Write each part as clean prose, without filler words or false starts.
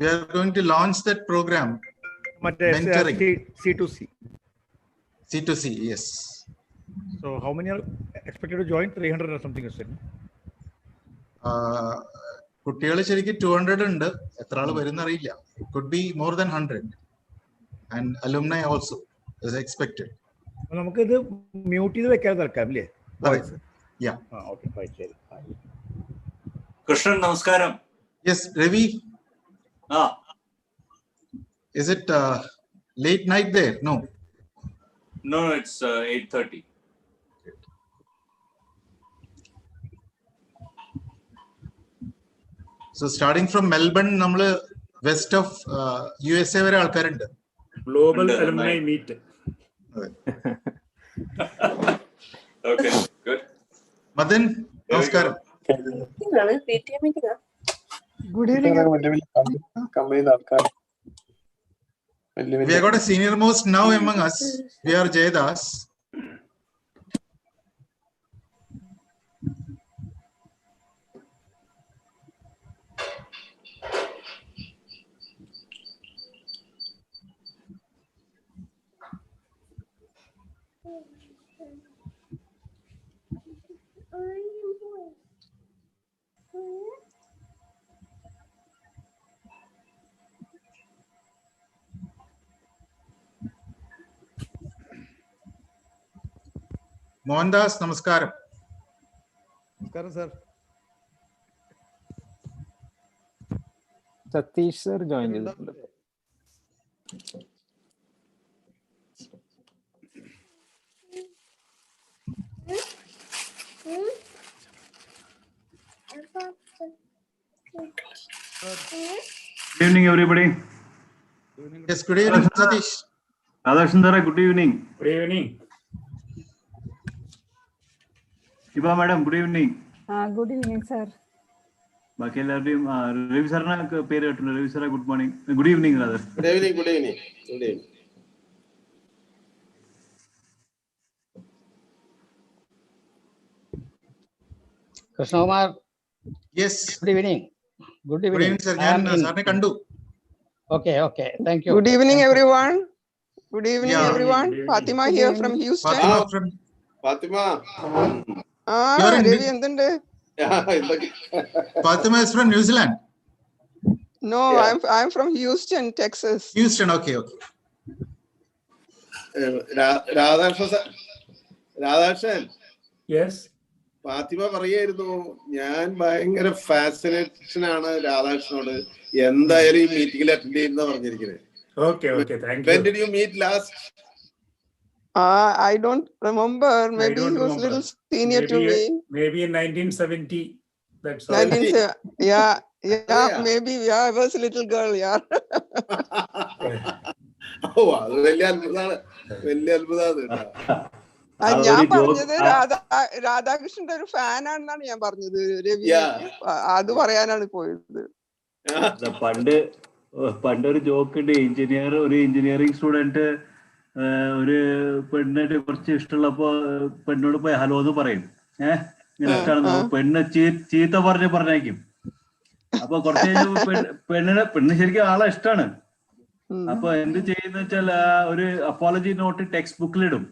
We are going to launch that program. Mentoring. C2C. C2C, yes. So how many are expected to join? 300 or something you said. കുട്ടികൾ ശരിക്കും 200 ഉണ്ട്. എത്ര ആൾ വരുന്ന അറിയില്ല. It could be more than 100. And alumni also is expected. നമുക്ക് ഇത് mute ചെയ്ത് വെക്കാൻ തൽക്കാലം അല്ലേ? Yeah. Okay, fine, ശരി. Krishnan, namaskaram. Yes, Ravi. Is it late night there? No. No, it's 8:30. So starting from Melbourne, നമ്മള് വെസ്റ്റ് ഓഫ് USA വരെ ആൾക്കാരുണ്ട്. Global alumni meet. Okay, good. Madan, നമസ്കാരം. Good evening. We have got a senior most now among us. We are Jaydas. Mohandas, നമസ്കാരം. നമസ്കാരം sir. Satheesh sir join ചെയ്തിട്ടുണ്ട്. Good evening, everybody. Yes, good evening, Satish. Radhasundara, good evening. Good evening. Shiva madam, good evening. Good evening, sir. ബാക്കി എല്ലാവരുടെയും രവി സാറിന് പേര് കേട്ടിട്ടുണ്ട്. രവി സാറെ good morning, good evening rather. Good evening, good evening, good evening. Krishna Kumar. Yes. Good evening. Good evening. Good evening, sir. ഞാൻ സാറിനെ കണ്ടു. Okay, okay. Thank you. Good evening, everyone. Good evening, Yeah. everyone. Fatima here from Houston. Fatima. Ravi, എന്തുണ്ട്? Fatima is from New Zealand. No, Yeah. I'm from Houston, Texas. Houston, okay. Radhakrishnan. Yes. Fathima പറയായിരുന്നു, ഞാൻ ഭയങ്കര fascination ആണ് രാധാകൃഷ്ണനോട്, എന്തായാലും ഈ മീറ്റിംഗിൽ attend ചെയ്യുന്ന പറഞ്ഞിരിക്കുന്നത്. Okay, thank you. When did you meet last? I don't remember. Maybe he was a little senior to me. Maybe in 1970. That's all. 1970. Yeah, maybe. Yeah, I was a little girl. Yeah. ഓ, അത് വലിയ അത്ഭുതമാണ്, വലിയ അത്ഭുതമാണ്. ഞാൻ പറഞ്ഞത് രാധാകൃഷ്ണന്റെ ഒരു ഫാനാണെന്നാണ് ഞാൻ പറഞ്ഞത്. രവി അത് പറയാനാണ് പോയത്. പണ്ടൊരു ജോക്ക് ഉണ്ട്. ഒരു എഞ്ചിനീയറിംഗ് സ്റ്റുഡന്റ് ഒരു പെണ്ണിട്ട് കുറച്ച് ഇഷ്ടമുള്ളപ്പോ പെണ്ണോട് പോയി ഹലോ എന്ന് പറയും. ഇങ്ങനെ ഇഷ്ടമാണെന്ന്. പെണ്ണ് ചീത്ത പറഞ്ഞേക്കും. അപ്പൊ കുറച്ച് പെണ്ണ് ശരിക്കും ആളെ ഇഷ്ടമാണ്. അപ്പൊ എന്ത് ചെയ്യുന്ന വെച്ചാൽ ഒരു അപ്പോളജി നോട്ട് ടെക്സ്റ്റ് ബുക്കിലിടും.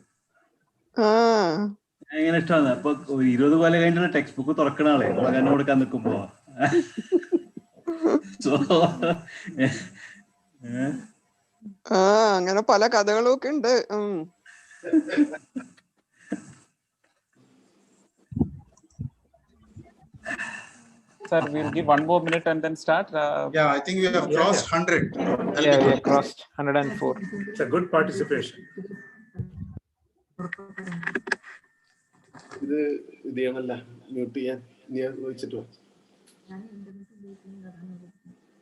എങ്ങനെ ഇഷ്ടമാണ്. അപ്പൊ 20 കൊല്ലം കഴിഞ്ഞിട്ട് ടെക്സ്റ്റ് ബുക്ക് തുറക്കണ ആളെ മകനെ കൊടുക്കാൻ നിൽക്കുമ്പോ. അങ്ങനെ പല കഥകളും ഒക്കെ ഉണ്ട്. Sir, we'll give one more minute and then start. Yeah, I think we have crossed 100. Yeah, we have crossed 104. It's a good participation. ഇത് ചെയ്യണല്ല, മ്യൂട്ട് ചെയ്യാൻ വെച്ചിട്ട്.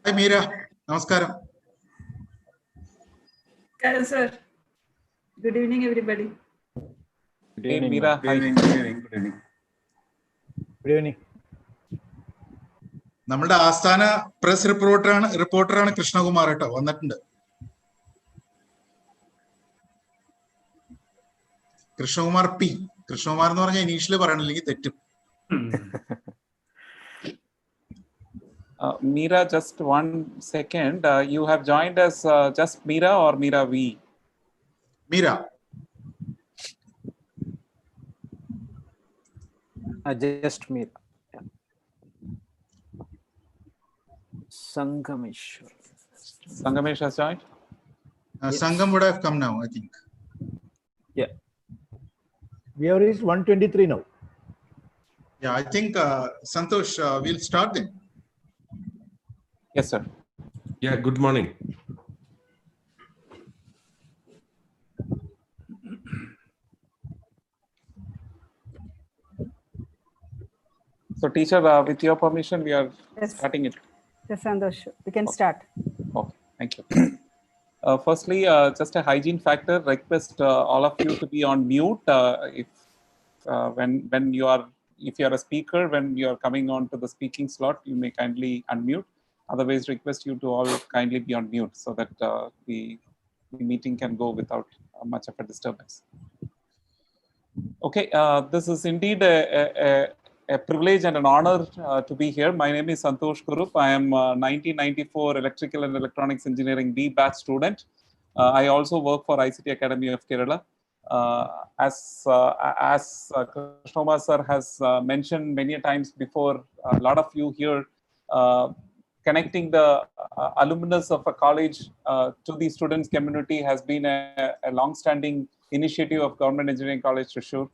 Hi, Meera. നമസ്കാരം. Sir. Good evening, everybody. Good evening, Meera. Good evening. Good evening. നമ്മുടെ ആസ്ഥാന press റിപ്പോർട്ടറാണ് Krishnakumar കേട്ടോ, വന്നിട്ടുണ്ട്. Krishnakumar P. Krishnakumar എന്ന് പറഞ്ഞാൽ ഇനീഷ്യല് പറയണില്ലെങ്കിൽ തെറ്റും. Meera, just 1 second. You have joined us just Meera or Meera V? Mira. Just Meera. Yeah. Sangameshwar. Sangamesh has joined? Yes. Sangam would have come now, I think. Yeah. We have reached 123 now. Yeah, I think, Santosh, we'll start then. Yes, sir. Yeah, good morning. So, teacher, with your permission, we are starting it. Yes, Santosh. We can start. Okay, thank you. Firstly, just a hygiene factor. Request all of you to be on mute if you are a speaker, when you are coming on to the speaking slot, you may kindly unmute. Otherwise, request you to all kindly be on mute so that the meeting can go without much of a disturbance. Okay, this is indeed a privilege and an honor to be here. My name is Santosh Kurup. I am 1994 Electrical and Electronics Engineering B batch student. I also work for ICT Academy of Kerala. As Krishnoma sir has mentioned many times before, a lot of you here connecting the alumnus of a college to the students community has been a long-standing initiative of Government Engineering College Thrissur.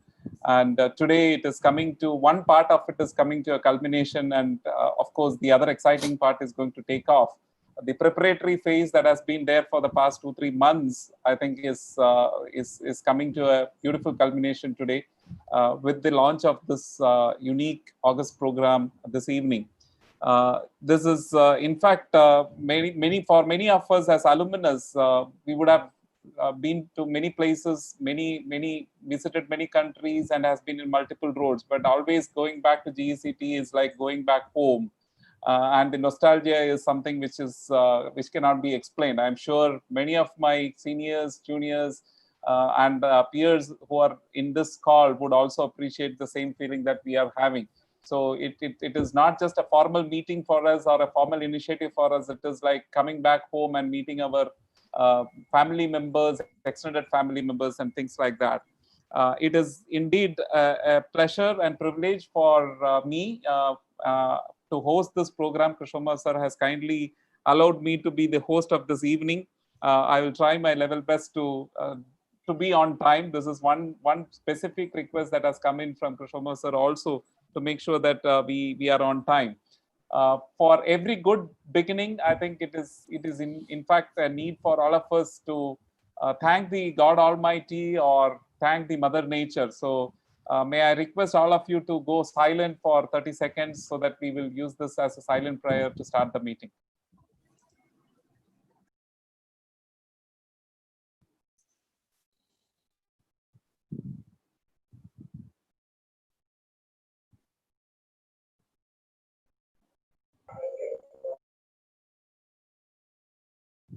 And today it is coming to, one part of it is coming to a culmination, and of course the other exciting part is going to take off. The preparatory phase that has been there for the past 2-3 months, I think is coming to a beautiful culmination today with the launch of this unique August program this evening. This is in fact for many of us as alumnus, we would have been to many places, many visited many countries, and has been in multiple roles. But always going back to GECT is like going back home, and the nostalgia is something which is which cannot be explained. I'm sure many of my seniors, juniors, and peers who are in this call would also appreciate the same feeling that we are having. So it is not just a formal meeting for us or a formal initiative for us. It is like coming back home and meeting our family members, extended family members, and things like that. It is indeed a pleasure and privilege for me to host this program. Krishnoma sir has kindly allowed me to be the host of this evening. I will try my level best to be on time. This is one specific request that has come in from Krishnoma sir also, to make sure that we are on time. For every good beginning, I think it is in fact a need for all of us to thank the God Almighty or thank the Mother Nature. So may I request all of you to go silent for 30 seconds so that we will use this as a silent prayer to start the meeting.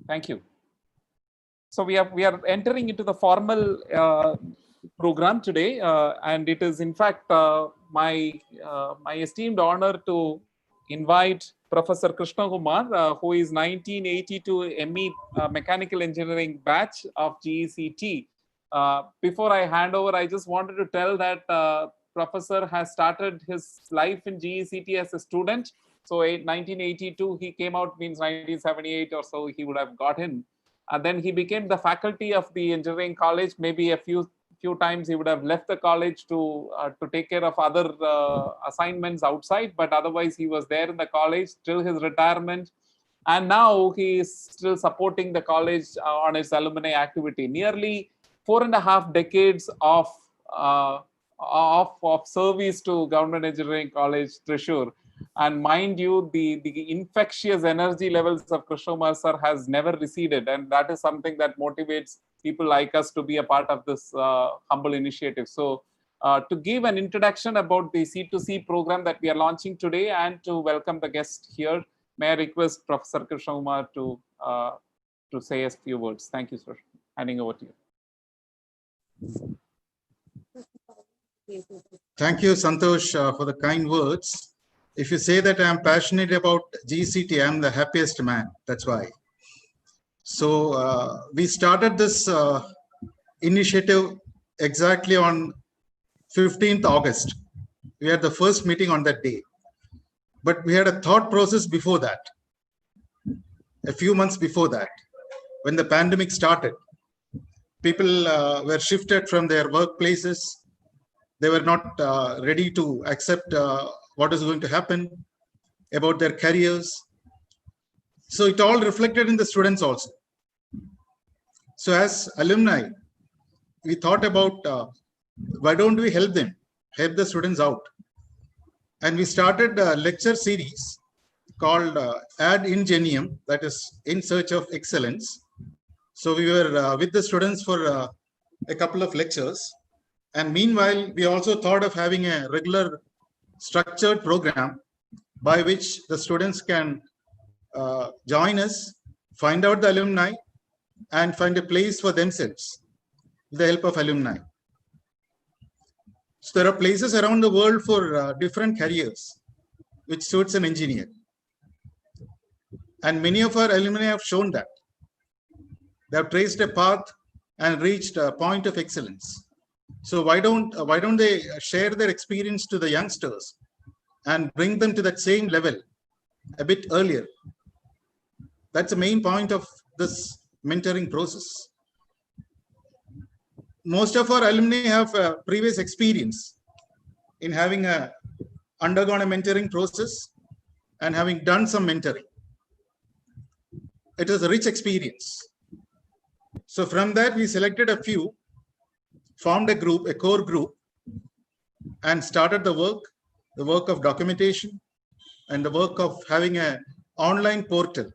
Thank you. So we are entering into the formal program today, and it is in fact my esteemed honor to invite Professor Krishna Kumar, who is 1982 ME Mechanical Engineering batch of GECT. Before I hand over, I just wanted to tell that Professor has started his life in GECT as a student. So 1982, he came out, means 1978 or so, he would have got in. And then he became the faculty of the engineering college. Maybe a few times he would have left the college to take care of other assignments outside, but otherwise he was there in the college till his retirement. And now he is still supporting the college on its alumni activity. Nearly 4.5 decades of service to Government Engineering College Thrissur. And mind you, the infectious energy levels of Krishnoma sir has never receded, and that is something that motivates people like us to be a part of this humble initiative. So to give an introduction about the C2C program that we are launching today and to welcome the guest here, may I request Professor Krishnoma to say a few words. Thank you, sir. Handing over to you. Thank you, Santosh, for the kind words. if you say that I'm passionate about GECT, I'm the happiest man. That's why. So we started this initiative exactly on 15th August. We had the first meeting on that day. But we had a thought process before that, a few months before that, when the pandemic started. People were shifted from their workplaces. They were not ready to accept what is going to happen about their careers. So it all reflected in the students also. So as alumni, we thought about why don't we help them, help the students out. And we started a lecture series called Ad Ingenium, that is in search of excellence. So we were with the students for a couple of lectures. And meanwhile, we also thought of having a regular structured program by which the students can join us, find out the alumni, and find a place for themselves with the help of alumni. So there are places around the world for different careers, which suits an engineer. And many of our alumni have shown that. They have traced a path and reached a point of excellence. So why don't they share their experience to the youngsters and bring them to that same level a bit earlier? That's the main point of this mentoring process. Most of our alumni have previous experience in having undergone a mentoring process and having done some mentoring. It is a rich experience. So from that, we selected a few, formed a group, a core group, and started the work of documentation and the work of having an online portal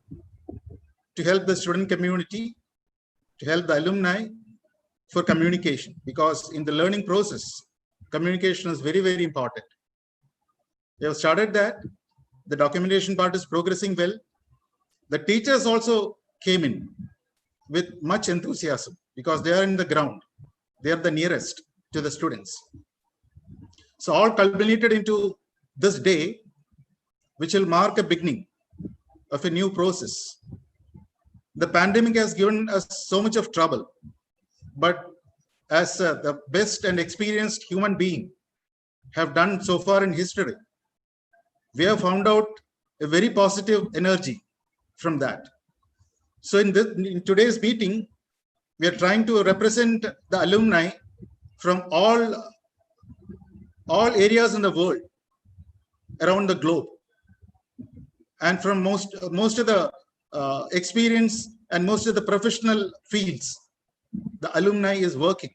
to help the student community, to help the alumni for communication, because in the learning process, communication is very, very important. We have started that. The documentation part is progressing well. The teachers also came in with much enthusiasm because they are in the ground. They are the nearest to the students. So all culminated into this day, which will mark a beginning of a new process. The pandemic has given us so much of trouble, but as the best and experienced human being have done so far in history, we have found out a very positive energy from that. So in today's meeting, we are trying to represent the alumni from all areas in the world, around the globe, and from most of the experience and most of the professional fields, the alumni is working.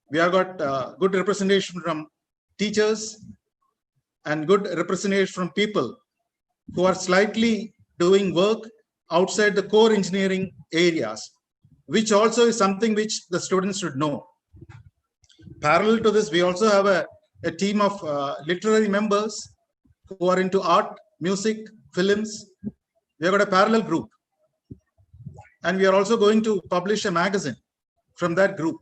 We have got good representation from teachers and good representation from people who are slightly doing work outside the core engineering areas, which also is something which the students should know. Parallel to this, we also have a team of literary members who are into art, music, films. We have got a parallel group. And we are also going to publish a magazine from that group.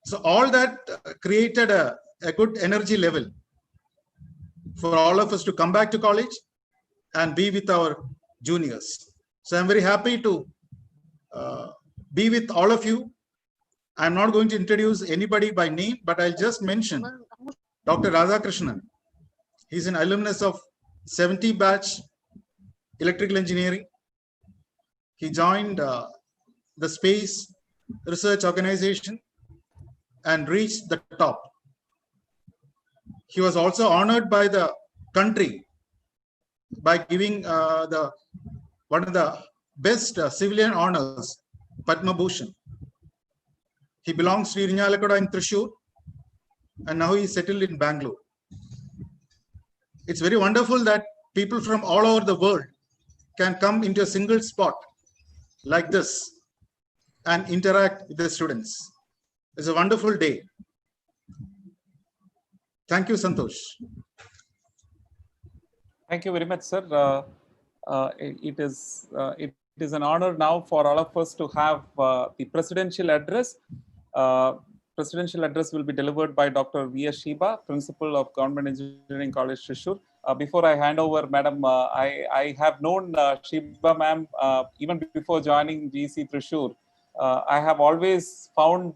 So all that created a good energy level for all of us to come back to college and be with our juniors. So I'm very happy to be with all of you. I'm not going to introduce anybody by name, but I'll just mention Dr. Radhakrishnan. He's an alumnus of 70 batch electrical engineering. He joined the Space Research Organization and reached the top. He was also honored by the country by giving one of the best civilian honors, Padma Bhushan. He belongs to Irinjalakuda in Thrissur, and now he's settled in Bangalore. It's very wonderful that people from all over the world can come into a single spot like this and interact with the students. It's a wonderful day. Thank you, Santosh. Thank you very much, sir. It is an honor now for all of us to have the presidential address. presidential address will be delivered by Dr. V.S. Shiba, Principal of Government Engineering College, Thrissur. Before I hand over, Madam, I have known Shiba ma'am even before joining GEC Thrissur. I have always found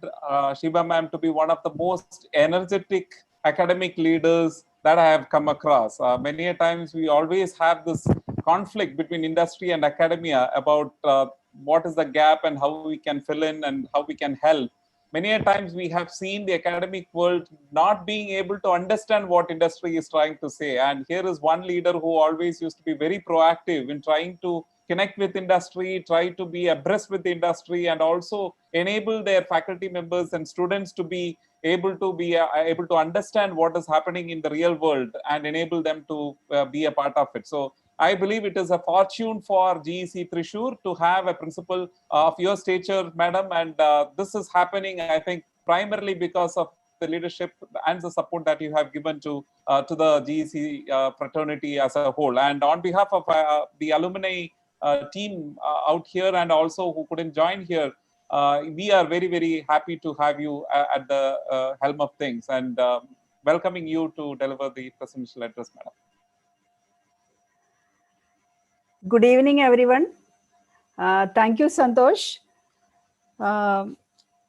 Shiba ma'am to be one of the most energetic academic leaders that I have come across. Many a times we always have this conflict between industry and academia about what is the gap and how we can fill in and how we can help. Many a times we have seen the academic world not being able to understand what industry is trying to say. And here is one leader who always used to be very proactive in trying to connect with industry, try to be abreast with the industry, and also enable their faculty members and students to be able to understand what is happening in the real world and enable them to be a part of it. So I believe it is a fortune for GEC Thrissur to have a principal of your stature, madam, and this is happening, I think, primarily because of the leadership and the support that you have given to the GEC fraternity as a whole. And on behalf of the alumni team out here and also who couldn't join here, we are very, very happy to have you at the helm of things and welcoming you to deliver the presidential address, madam. Good evening, everyone. Thank you, Santosh.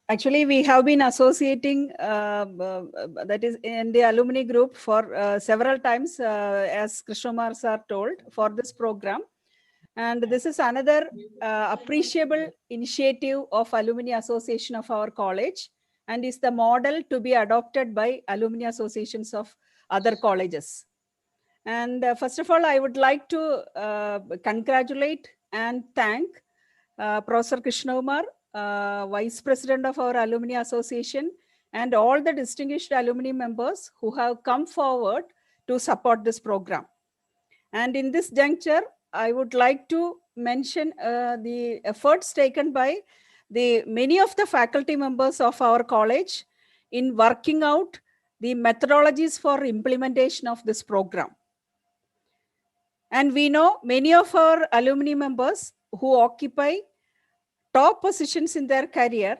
Actually, we have been associating, that is in the alumni group for several times, as Krishnamar sir told, for this program. And this is another appreciable initiative of Alumni Association of our college, and is the model to be adopted by alumni associations of other colleges. And first of all, I would like to congratulate and thank Professor Krishnakumar, Vice President of our Alumni Association, and all the distinguished alumni members who have come forward to support this program. And in this juncture, I would like to mention the efforts taken by many of the faculty members of our college in working out the methodologies for implementation of this program. And we know many of our alumni members who occupy top positions in their career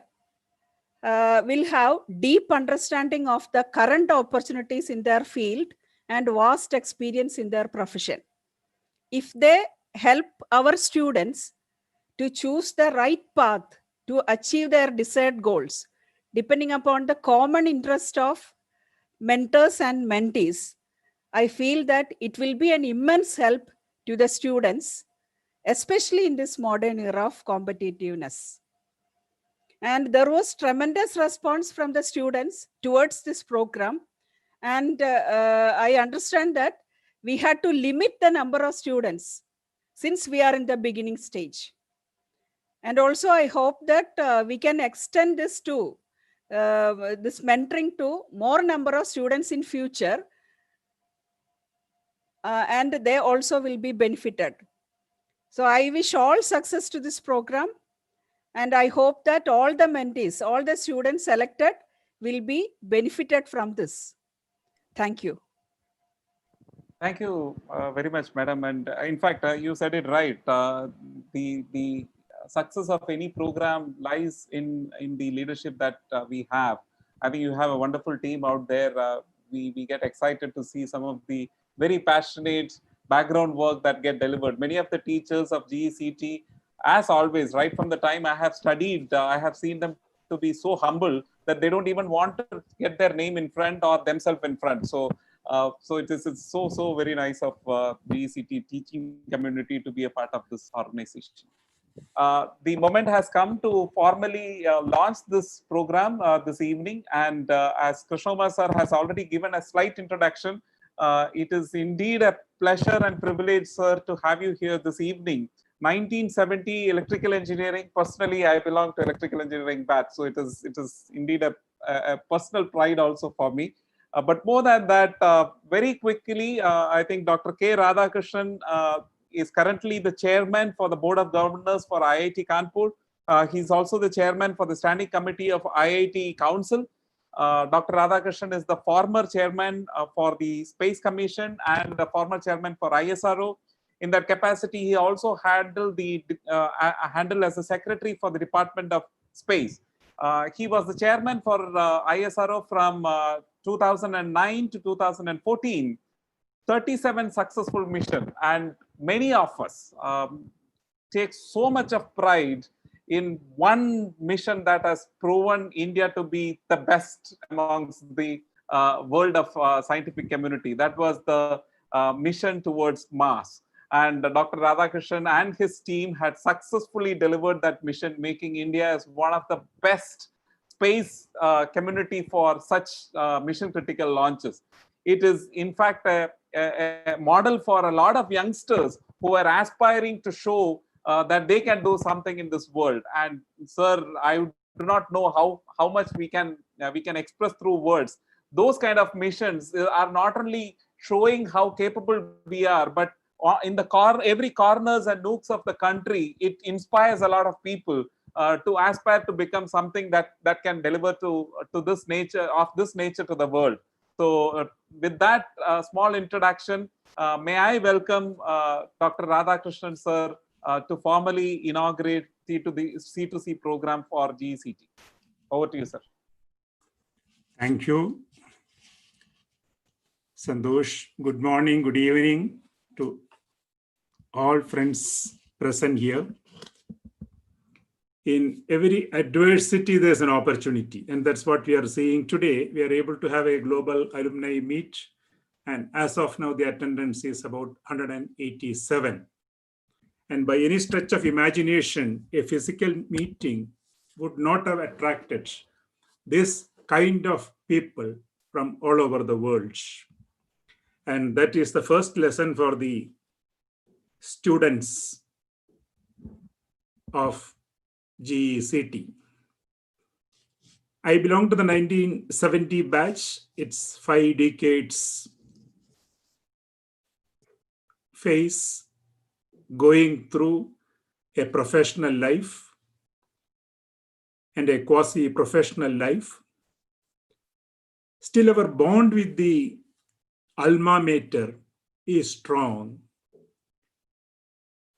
will have deep understanding of the current opportunities in their field and vast experience in their profession. If they help our students to choose the right path to achieve their desired goals, depending upon the common interest of mentors and mentees, I feel that it will be an immense help to the students, especially in this modern era of competitiveness. And there was tremendous response from the students towards this program. And I understand that we had to limit the number of students since we are in the beginning stage. And also I hope that we can extend this to this mentoring to more number of students in future, and they also will be benefited. So I wish all success to this program, and I hope that all the mentees, all the students selected will be benefited from this. Thank you. Thank you very much, madam. And in fact, you said it right. The success of any program lies in the leadership that we have. I think you have a wonderful team out there. We get excited to see some of the very passionate background work that get delivered. Many of the teachers of GECT, as always, right from the time I have studied, I have seen them to be so humble that they don't even want to get their name in front or themselves in front. So it's so very nice of GECT teaching community to be a part of this organization. The moment has come to formally launch this program this evening, and as Krishnamar sir has already given a slight introduction, it is indeed a pleasure and privilege, sir, to have you here this evening. 1970 electrical engineering. Personally, I belong to electrical engineering batch, so it is indeed a personal pride also for me. But more than that, very quickly, I think Dr. K. Radhakrishnan is currently the chairman for the Board of Governors for IIT Kanpur. He's also the chairman for the Standing Committee of IIT Council. Dr. Radhakrishnan is the former chairman for the Space Commission and the former chairman for ISRO. In that capacity, he also handled as a secretary for the Department of Space. He was the chairman for ISRO from 2009 to 2014. 37 successful missions, and many of us take so much of pride in one mission that has proven India to be the best amongst the world of scientific community. That was the mission towards Mars. And Dr. Radhakrishnan and his team had successfully delivered that mission, making India as one of the best space community for such mission critical launches. It is in fact a model for a lot of youngsters who are aspiring to show that they can do something in this world. And sir, I do not know how much we can express through words. Those kind of missions are not only showing how capable we are, but in the every corners and nooks of the country, it inspires a lot of people to aspire to become something that can deliver to this nature to the world. So with that small introduction, may I welcome Dr. Radhakrishnan sir to formally inaugurate C2C program for GECT. Over to you, sir. Thank you, Santosh. Good morning, good evening to all friends present here. In every adversity, there's an opportunity. And that's what we are seeing today. We are able to have a global alumni meet. And as of now, the attendance is about 187. And by any stretch of imagination, a physical meeting would not have attracted this kind of people from all over the world. And that is the first lesson for the students of GECT. I belong to the 1970 batch. It's 5 decades phase going through a professional life and a quasi-professional life. Still, our bond with the alma mater is strong.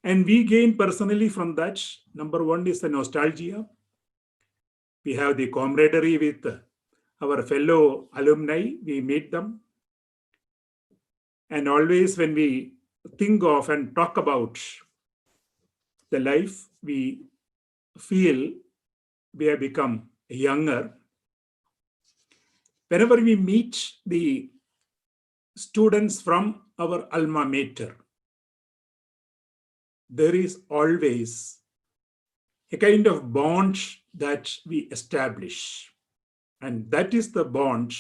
And we gain personally from that. Number one is the nostalgia. We have the camaraderie with our fellow alumni. We meet them. And always when we think of and talk about the life, we feel we have become younger. Whenever we meet the students from our alma mater, there is always a kind of bond that we establish. And that is the bond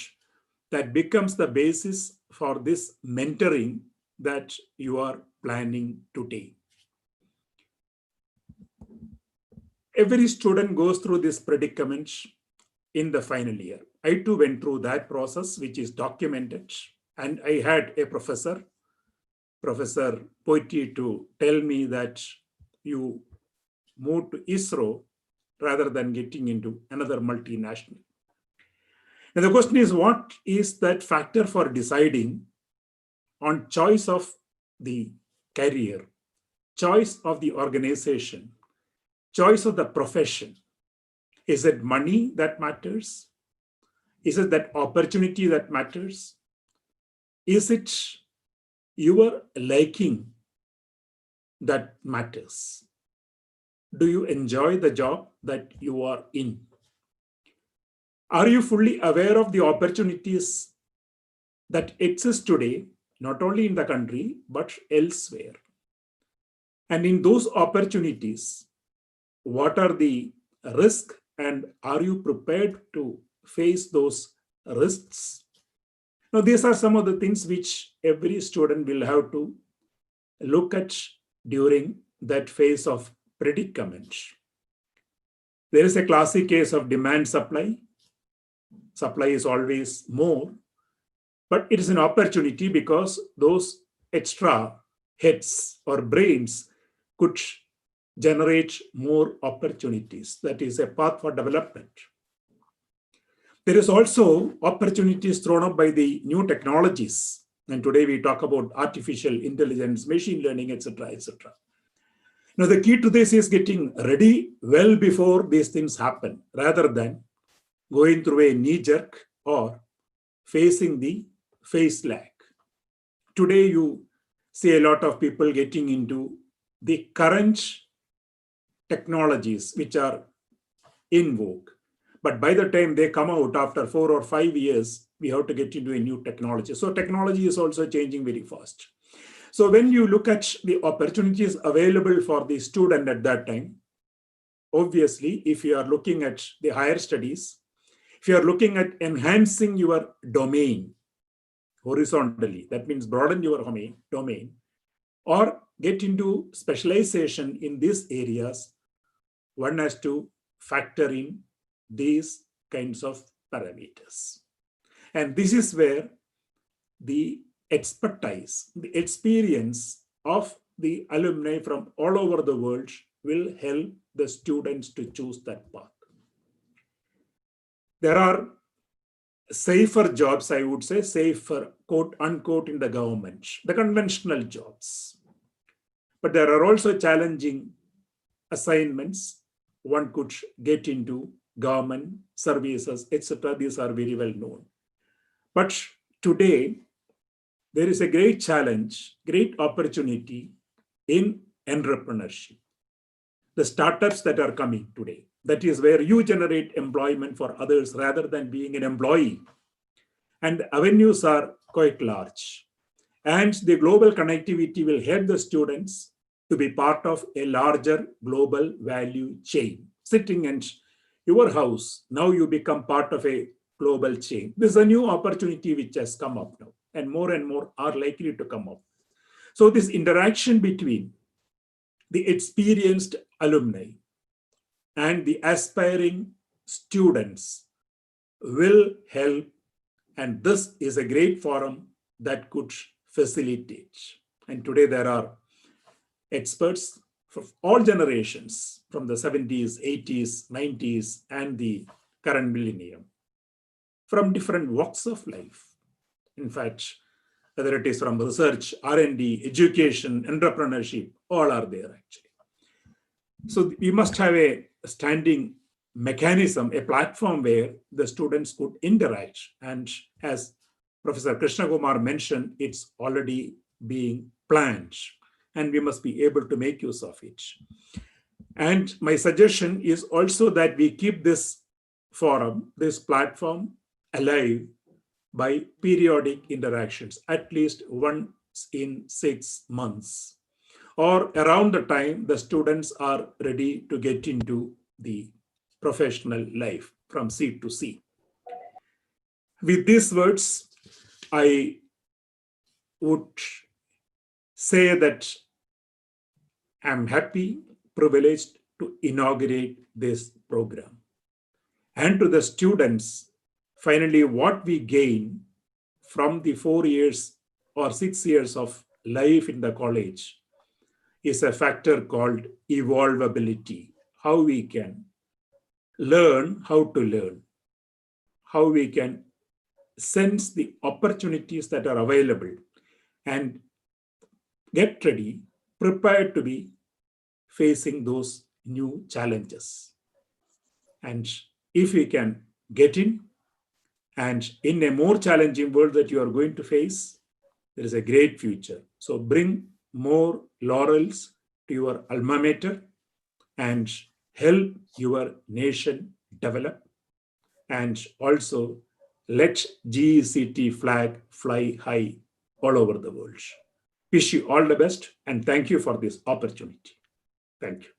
that becomes the basis for this mentoring that you are planning today. Every student goes through this predicament in the final year. I too went through that process, which is documented. And I had a professor, Professor Poiti, to tell me that you moved to ISRO rather than getting into another multinational. And the question is, what is that factor for deciding on choice of the career, choice of the organization, choice of the profession? Is it money that matters? Is it that opportunity that matters? Is it your liking that matters? Do you enjoy the job that you are in? Are you fully aware of the opportunities that exist today, not only in the country, but elsewhere? And in those opportunities, what are the risks, and are you prepared to face those risks? Now, these are some of the things which every student will have to look at during that phase of predicament. There is a classic case of demand supply. Supply is always more, but it is an opportunity because those extra heads or brains could generate more opportunities. That is a path for development. There is also opportunities thrown up by the new technologies. And today we talk about artificial intelligence, machine learning, etc., etc. Now, the key to this is getting ready well before these things happen, rather than going through a knee jerk or facing the face lag. Today, you see a lot of people getting into the current technologies which are in vogue. But by the time they come out after 4 or 5 years, we have to get into a new technology. So technology is also changing very fast. So when you look at the opportunities available for the student at that time, obviously, if you are looking at the higher studies, if you are looking at enhancing your domain horizontally, that means broaden your domain, or get into specialization in these areas, one has to factor in these kinds of parameters. And this is where the expertise, the experience of the alumni from all over the world will help the students to choose that path. There are safer jobs, I would say, safer, quote unquote, in the government, the conventional jobs. But there are also challenging assignments one could get into, government services, etc. These are very well known. But today, there is a great challenge, great opportunity in entrepreneurship. The startups that are coming today, that is where you generate employment for others rather than being an employee. And the avenues are quite large. And the global connectivity will help the students to be part of a larger global value chain. Sitting in your house, now you become part of a global chain. This is a new opportunity which has come up now, and more are likely to come up. So this interaction between the experienced alumni and the aspiring students will help, and this is a great forum that could facilitate. And today there are experts from all generations, from the 70s, 80s, 90s, and the current millennium, from different walks of life. In fact, whether it is from research, R&D, education, entrepreneurship, all are there actually. So we must have a standing mechanism, a platform where the students could interact. And as Professor Krishna Kumar mentioned, it's already being planned, and we must be able to make use of it. And my suggestion is also that we keep this forum, this platform alive by periodic interactions, at least once in 6 months, or around the time the students are ready to get into the professional life from C2C. With these words, I would say that I'm happy, privileged to inaugurate this program. And to the students, finally, what we gain from the 4 years or 6 years of life in the college is a factor called evolvability, how we can learn how to learn, how we can sense the opportunities that are available and get ready, prepared to be facing those new challenges. And if we can get in, and in a more challenging world that you are going to face, there is a great future. So bring more laurels to your alma mater and help your nation develop. And also let GECT flag fly high all over the world. Wish you all the best, and thank you for this opportunity. Thank you.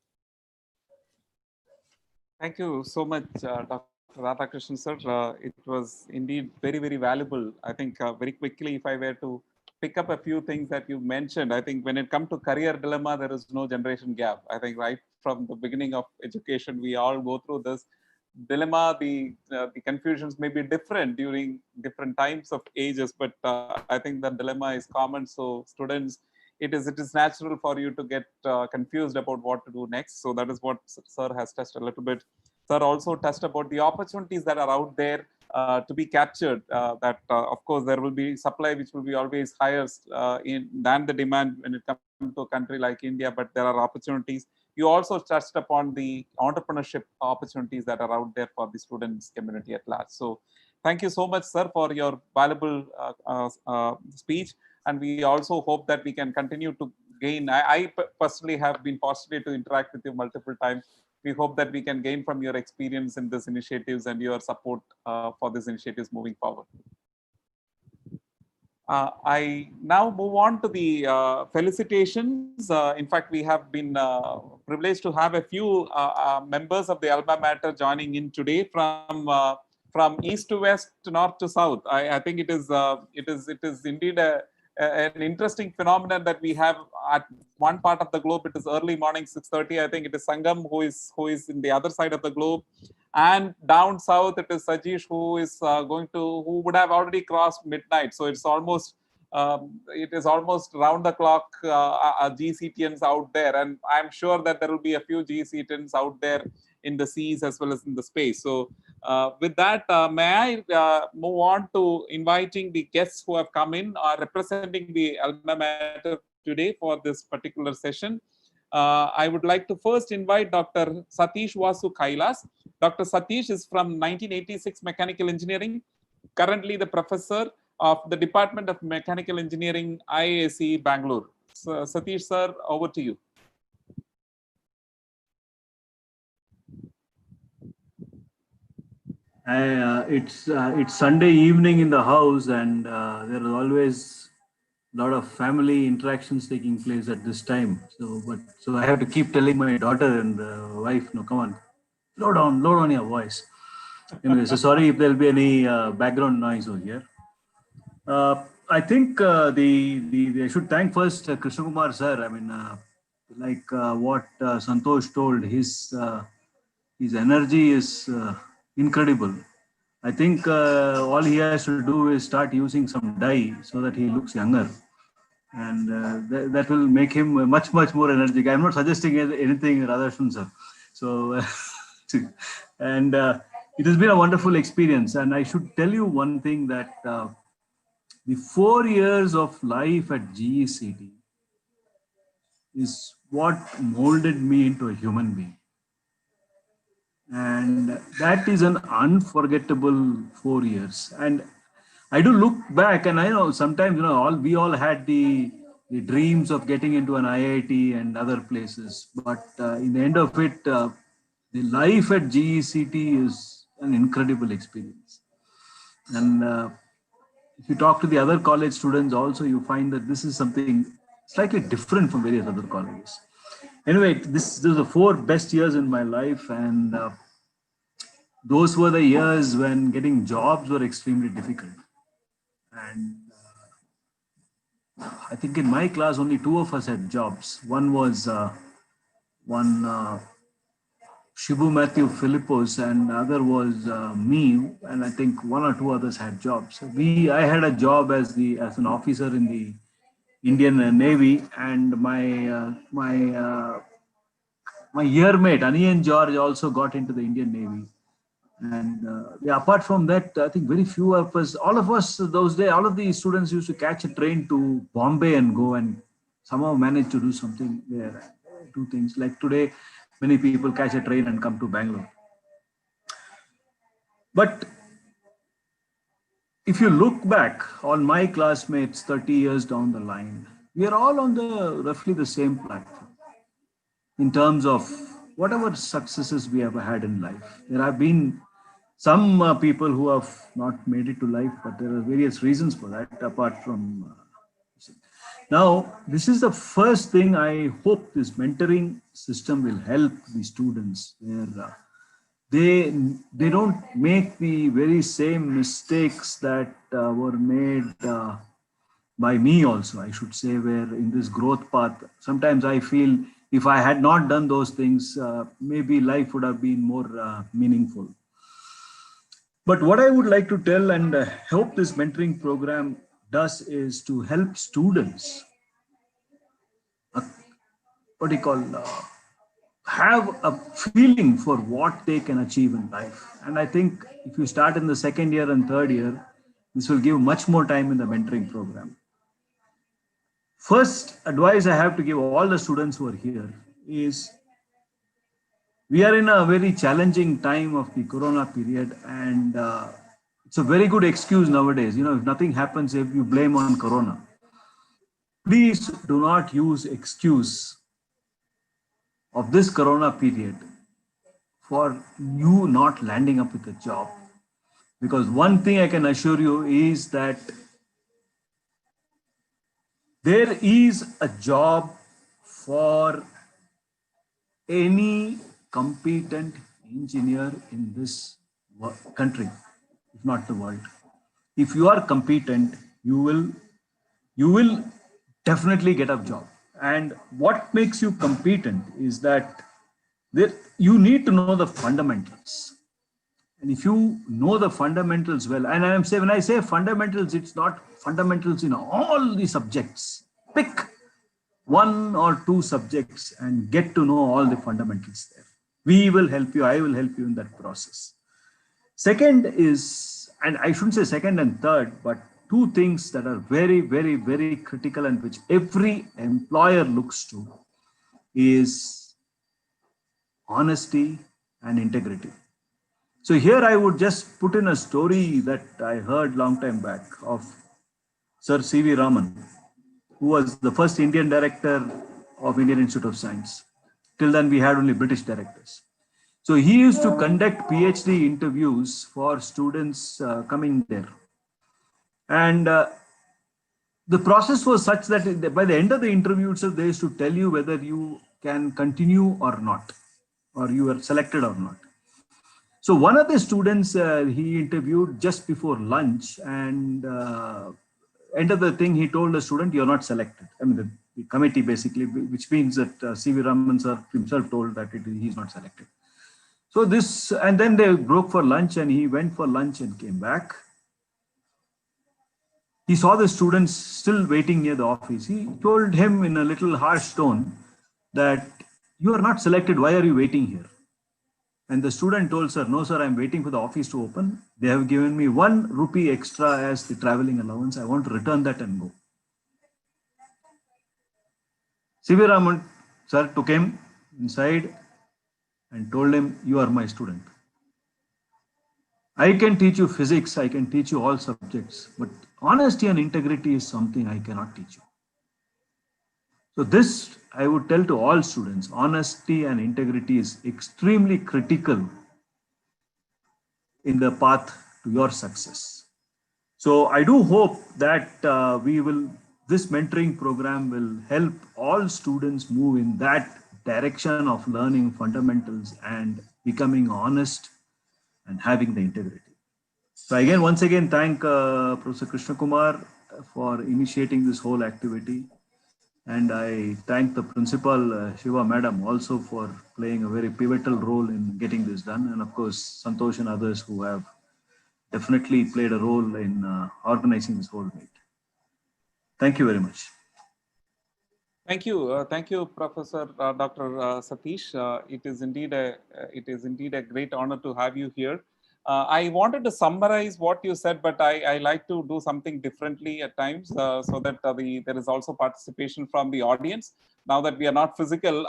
Thank you so much, Dr. Radhakrishnan, sir. It was indeed very, very valuable. I think very quickly, if I were to pick up a few things that you mentioned, I think when it comes to career dilemma, there is no generation gap. I think right from the beginning of education, we all go through this dilemma. The confusions may be different during different times of ages, but I think the dilemma is common. So students, it is natural for you to get confused about what to do next. So that is what sir has touched a little bit. Sir also touched about the opportunities that are out there to be captured. That of course there will be supply which will be always higher than the demand when it comes to a country like India, but there are opportunities. You also touched upon the entrepreneurship opportunities that are out there for the students community at large. So thank you so much, sir, for your valuable speech. And we also hope that we can continue to gain. I personally have been fortunate to interact with you multiple times. We hope that we can gain from your experience in these initiatives and your support for these initiatives moving forward. I now move on to the felicitations. In fact, we have been privileged to have a few members of the alma mater joining in today from east to west, to north to south. I think it is indeed an interesting phenomenon that we have at one part of the globe. It is early morning, 6:30. I think it is Sangam who is in the other side of the globe. And down south, it is Sajish who is who would have already crossed midnight. So it's almost round the clock GCTians out there. And I'm sure that there will be a few GCTians out there in the seas as well as in the space. So with that, may I move on to inviting the guests who have come in representing the alma mater today for this particular session. I would like to first invite Dr. Satish Vasu Kailas. Dr. Satish is from 1986 Mechanical Engineering, currently the professor of the Department of Mechanical Engineering, IISc Bangalore. So, Satish sir, over to you. It's Sunday evening in the house, and there is always a lot of family interactions taking place at this time. So I have to keep telling my daughter and wife, no, come on, low down your voice. Anyway, so sorry if there'll be any background noise over here. I think I should thank first Krishna Kumar sir. I mean, what Santosh told, his energy is incredible. I think all he has to do is start using some dye so that he looks younger, and that will make him much more energetic. I'm not suggesting anything, Radhakrishnan sir. So, and it has been a wonderful experience. And I should tell you one thing, that the 4 years of life at GECT is what molded me into a human being. And that is an unforgettable 4 years. And I do look back, and I know sometimes, we all had the dreams of getting into an IIT and other places. But in the end of it, the life at GECT is an incredible experience. And if you talk to the other college students also, you find that this is something slightly different from various other colleges. Anyway, this are the 4 best years in my life, and those were the years when getting jobs were extremely difficult. And I think in my class, only 2 of us had jobs. One was Shibu Matthew Philippos, and the other was me, and I think 1 or 2 others had jobs. I had a job as an officer in the Indian Navy, and my year mate Anian George also got into the Indian Navy. And apart from that, I think very few of us, all of the students used to catch a train to Bombay and go and somehow manage to do something there, do things. Like today, many people catch a train and come to Bangalore. But if you look back on my classmates 30 years down the line, we are all on roughly the same platform in terms of whatever successes we have had in life. There have been some people who have not made it to life, but there are various reasons for that apart from. Now, this is the first thing I hope this mentoring system will help the students, where they don't make the very same mistakes that were made by me also, I should say, where in this growth path, sometimes I feel if I had not done those things, maybe life would have been more meaningful. But what I would like to tell and hope this mentoring program does is to help students, have a feeling for what they can achieve in life. And I think if you start in the second year and third year, this will give much more time in the mentoring program. First advice I have to give all the students who are here is we are in a very challenging time of the corona period, and it's a very good excuse nowadays. If nothing happens, if you blame on corona, please do not use excuse of this corona period for you not landing up with a job. Because one thing I can assure you is that there is a job for any competent engineer in this country, if not the world. If you are competent, you will definitely get a job. And what makes you competent is that you need to know the fundamentals. And if you know the fundamentals well, and when I say fundamentals, it's not fundamentals in all the subjects. Pick one or two subjects and get to know all the fundamentals there. We will help you. I will help you in that process. Second is, and I shouldn't say second and third, but two things that are very, very, very critical and which every employer looks to is honesty and integrity. So here I would just put in a story that I heard long time back of Sir C.V. Raman, who was the first Indian director of Indian Institute of Science. Till then, we had only British directors. So he used to conduct PhD interviews for students coming there. And the process was such that by the end of the interview itself, they used to tell you whether you can continue or not, or you are selected or not. So one of the students he interviewed just before lunch, and end of the thing, he told the student, "You're not selected." I mean, the committee basically, which means that C.V. Raman sir himself told that he's not selected. So this, and then they broke for lunch, and he went for lunch and came back. He saw the students still waiting near the office. He told him in a little harsh tone that, "You are not selected. Why are you waiting here?" And the student told, "Sir, no, sir, I'm waiting for the office to open. They have given me 1 rupee extra as the traveling allowance. I want to return that and go." C.V. Raman sir took him inside and told him, "You are my student. I can teach you physics, I can teach you all subjects, but honesty and integrity is something I cannot teach you." So this, I would tell to all students, honesty and integrity is extremely critical in the path to your success. So I do hope that this mentoring program will help all students move in that direction of learning fundamentals and becoming honest and having the integrity. So again, once again, thank Professor Krishna Kumar for initiating this whole activity. And I thank the principal, Shiva Madam, also for playing a very pivotal role in getting this done. And of course, Santosh and others who have definitely played a role in organizing this whole meet. Thank you very much. Thank you, Professor Dr. Satish. It is indeed a great honor to have you here. I wanted to summarize what you said, but I like to do something differently at times so that there is also participation from the audience. Now that we are not physical,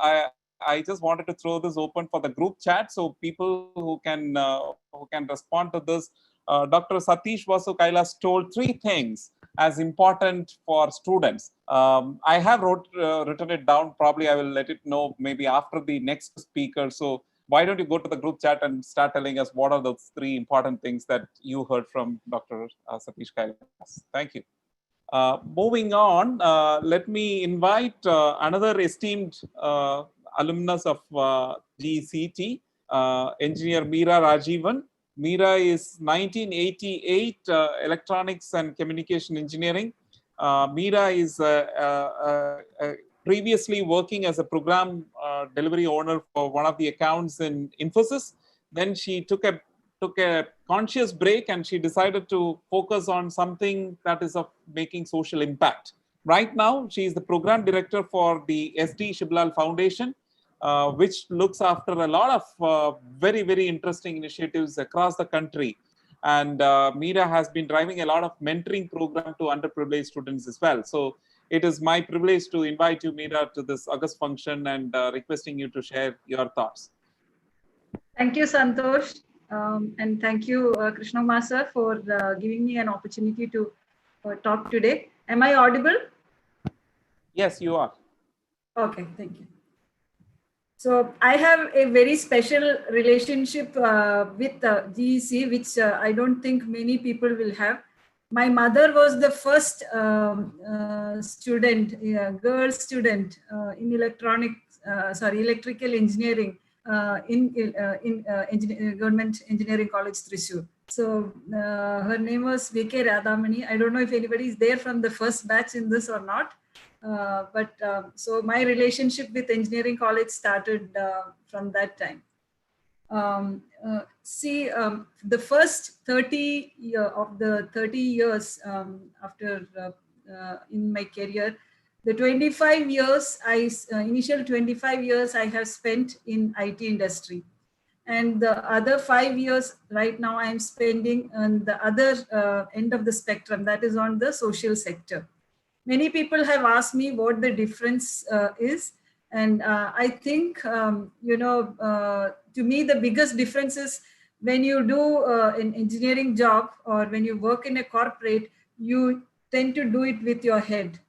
I just wanted to throw this open for the group chat so people who can respond to this. Dr. Satish Vasu Kailas told 3 things as important for students. I have written it down. Probably I will let it know maybe after the next speaker. So why don't you go to the group chat and start telling us what are those 3 important things that you heard from Dr. Satish Kailas. Thank you. Moving on, let me invite another esteemed alumnus of GECT, Engineer Meera Rajivan. Meera is 1988 Electronics and Communication Engineering. Meera is previously working as a program delivery owner for one of the accounts in Infosys. Then she took a conscious break and she decided to focus on something that is of making social impact. Right now, she is the program director for the SD Shiblal Foundation. which looks after a lot of very, very interesting initiatives across the country. And Meera has been driving a lot of mentoring program to underprivileged students as well. So it is my privilege to invite you, Meera, to this August function and requesting you to share your thoughts. Thank you, Santosh. And thank you, Krishna Masa, for giving me an opportunity to talk today. Am I audible? Yes, you are. Okay, thank you. So I have a very special relationship with GEC, which I don't think many people will have. My mother was the first girl student in electrical engineering in Government Engineering College, Thrissur. So her name was V.K. Radhamani. I don't know if anybody is there from the first batch in this or not. So my relationship with engineering college started from that time. The first 30 years after in my career, the 25 years initial 25 years I have spent in IT industry, and the other 5 years right now I am spending on the other end of the spectrum, that is on the social sector. Many people have asked me what the difference is. And I think, to me, the biggest difference is when you do an engineering job or when you work in a corporate, you tend to do it with your head.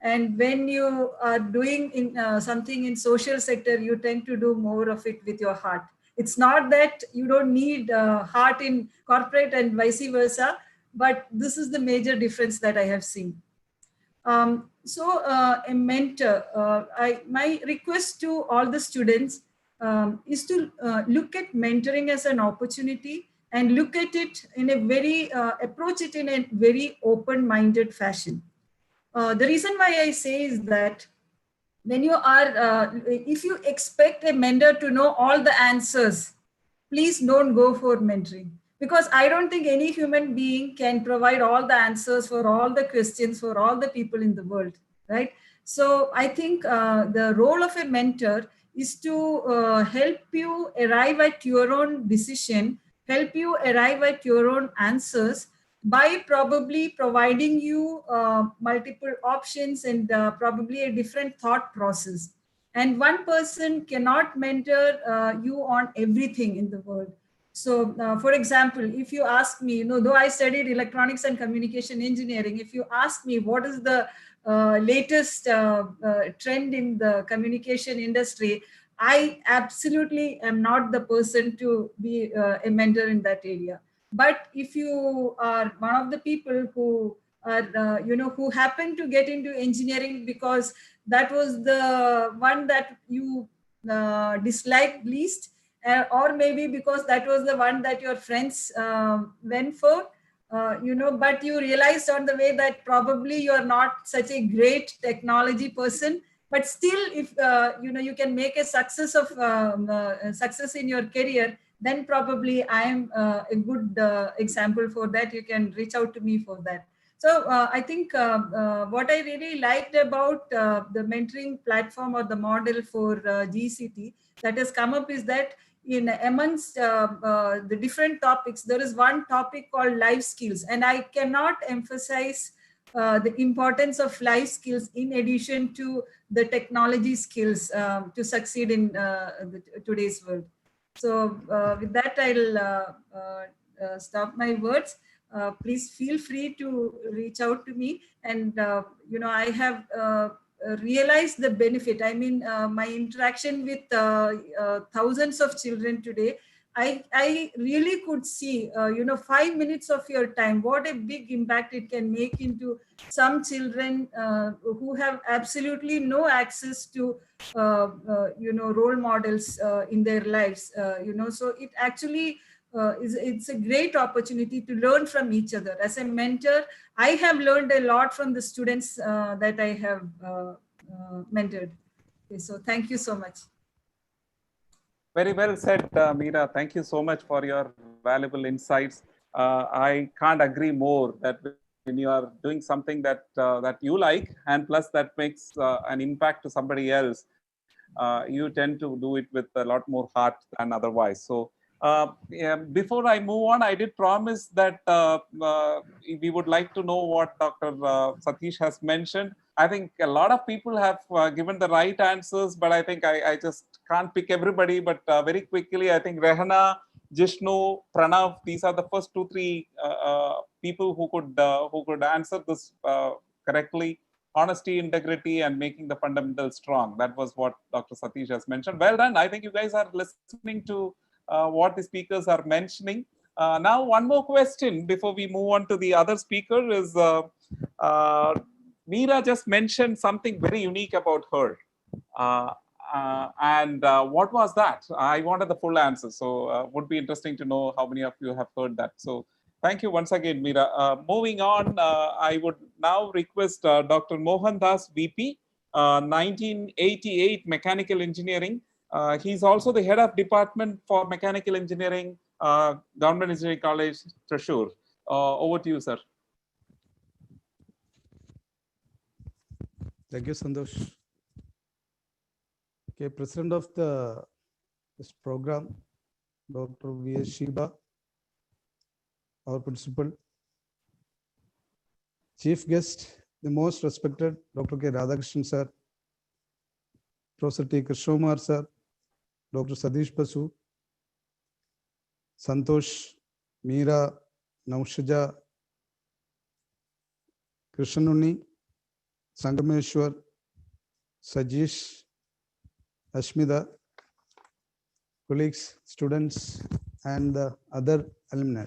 And when you are doing something in social sector, you tend to do more of it with your heart. It's not that you don't need heart in corporate and vice versa, but this is the major difference that I have seen. A mentor, my request to all the students is to look at mentoring as an opportunity and look at it in a very, approach it in a very open-minded fashion. The reason why I say is that when you are, if you expect a mentor to know all the answers, please don't go for mentoring. Because I don't think any human being can provide all the answers for all the questions for all the people in the world, right? So I think the role of a mentor is to help you arrive at your own decision, help you arrive at your own answers by probably providing you multiple options and probably a different thought process. And one person cannot mentor you on everything in the world. So, for example, if you ask me, though I studied electronics and communication engineering, if you ask me what is the latest trend in the communication industry, I absolutely am not the person to be a mentor in that area. But if you are one of the people who are, who happen to get into engineering because that was the one that you disliked least, or maybe because that was the one that your friends went for, but you realized on the way that probably you're not such a great technology person, but still if you can make a success of success in your career, then probably I am a good example for that. You can reach out to me for that. So I think what I really liked about the mentoring platform or the model for GCT that has come up is that in amongst the different topics, there is one topic called life skills. And I cannot emphasize the importance of life skills in addition to the technology skills to succeed in today's world. So with that, I'll stop my words. Please feel free to reach out to me. And, I have realized the benefit. I mean, my interaction with thousands of children today, I really could see, 5 minutes of your time, what a big impact it can make into some children who have absolutely no access to, role models in their lives, so it actually it's a great opportunity to learn from each other. As a mentor, I have learned a lot from the students that I have mentored. Okay, so thank you so much. Very well said, Meera. Thank you so much for your valuable insights. I can't agree more that when you are doing something that that you like, and plus that makes an impact to somebody else, you tend to do it with a lot more heart than otherwise. So before I move on, I did promise that we would like to know what Dr. Satish has mentioned. I think a lot of people have given the right answers, but I think I just can't pick everybody. But very quickly, I think Rehana, Jishnu, Pranav, these are the first 2-3 people who could answer this correctly. Honesty, integrity, and making the fundamentals strong. That was what Dr. Satish has mentioned. Well done. I think you guys are listening to what the speakers are mentioning. Now, one more question before we move on to the other speaker is Meera just mentioned something very unique about her. And what was that? I wanted the full answer. So would be interesting to know how many of you have heard that. So thank you once again, Meera. Moving on, I would now request Dr. Mohan Das, VP, 1988 Mechanical Engineering. He's also the head of Department for Mechanical Engineering, Government Engineering College, Thrissur. Over to you, sir. Thank you, Santosh. Okay, President of this program, Dr. V.S. Shiba, our principal. Chief guest, the most respected Dr. K. Radhakrishnan sir, Professor T. Krishnamurthy sir, Dr. Satish Basu, Santosh, Meera, Naushaja, Krishnunni, Sangameshwar, Sajish, Ashmita, colleagues, students, and other alumni.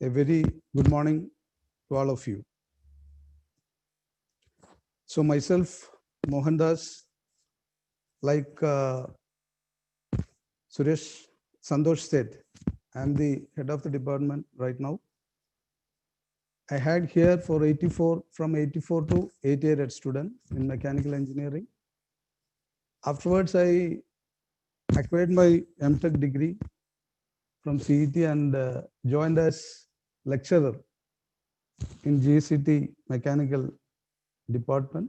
A very good morning to all of you. So myself, Mohan Das, like Suresh Santosh said, I'm the head of the department right now. I had here from 84 to 88 as student in mechanical engineering. Afterwards, I acquired my MTech degree from CET and joined as lecturer in GECT mechanical department.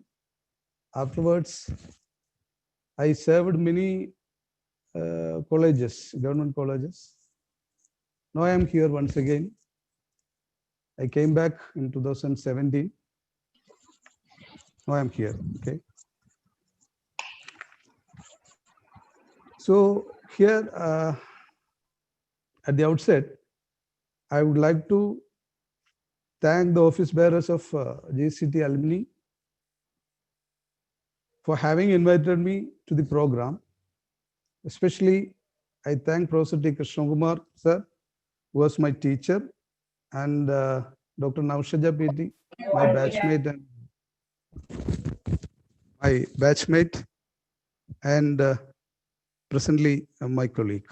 Afterwards, I served many colleges, government colleges. Now I am here once again. I came back in 2017. Now I am here, okay. So here at the outset, I would like to thank the office bearers of GCT alumni for having invited me to the program. Especially, I thank Professor T. Krishnamurthy sir, who was my teacher, and Dr. Naushaja PT, my batchmate, and presently my colleague.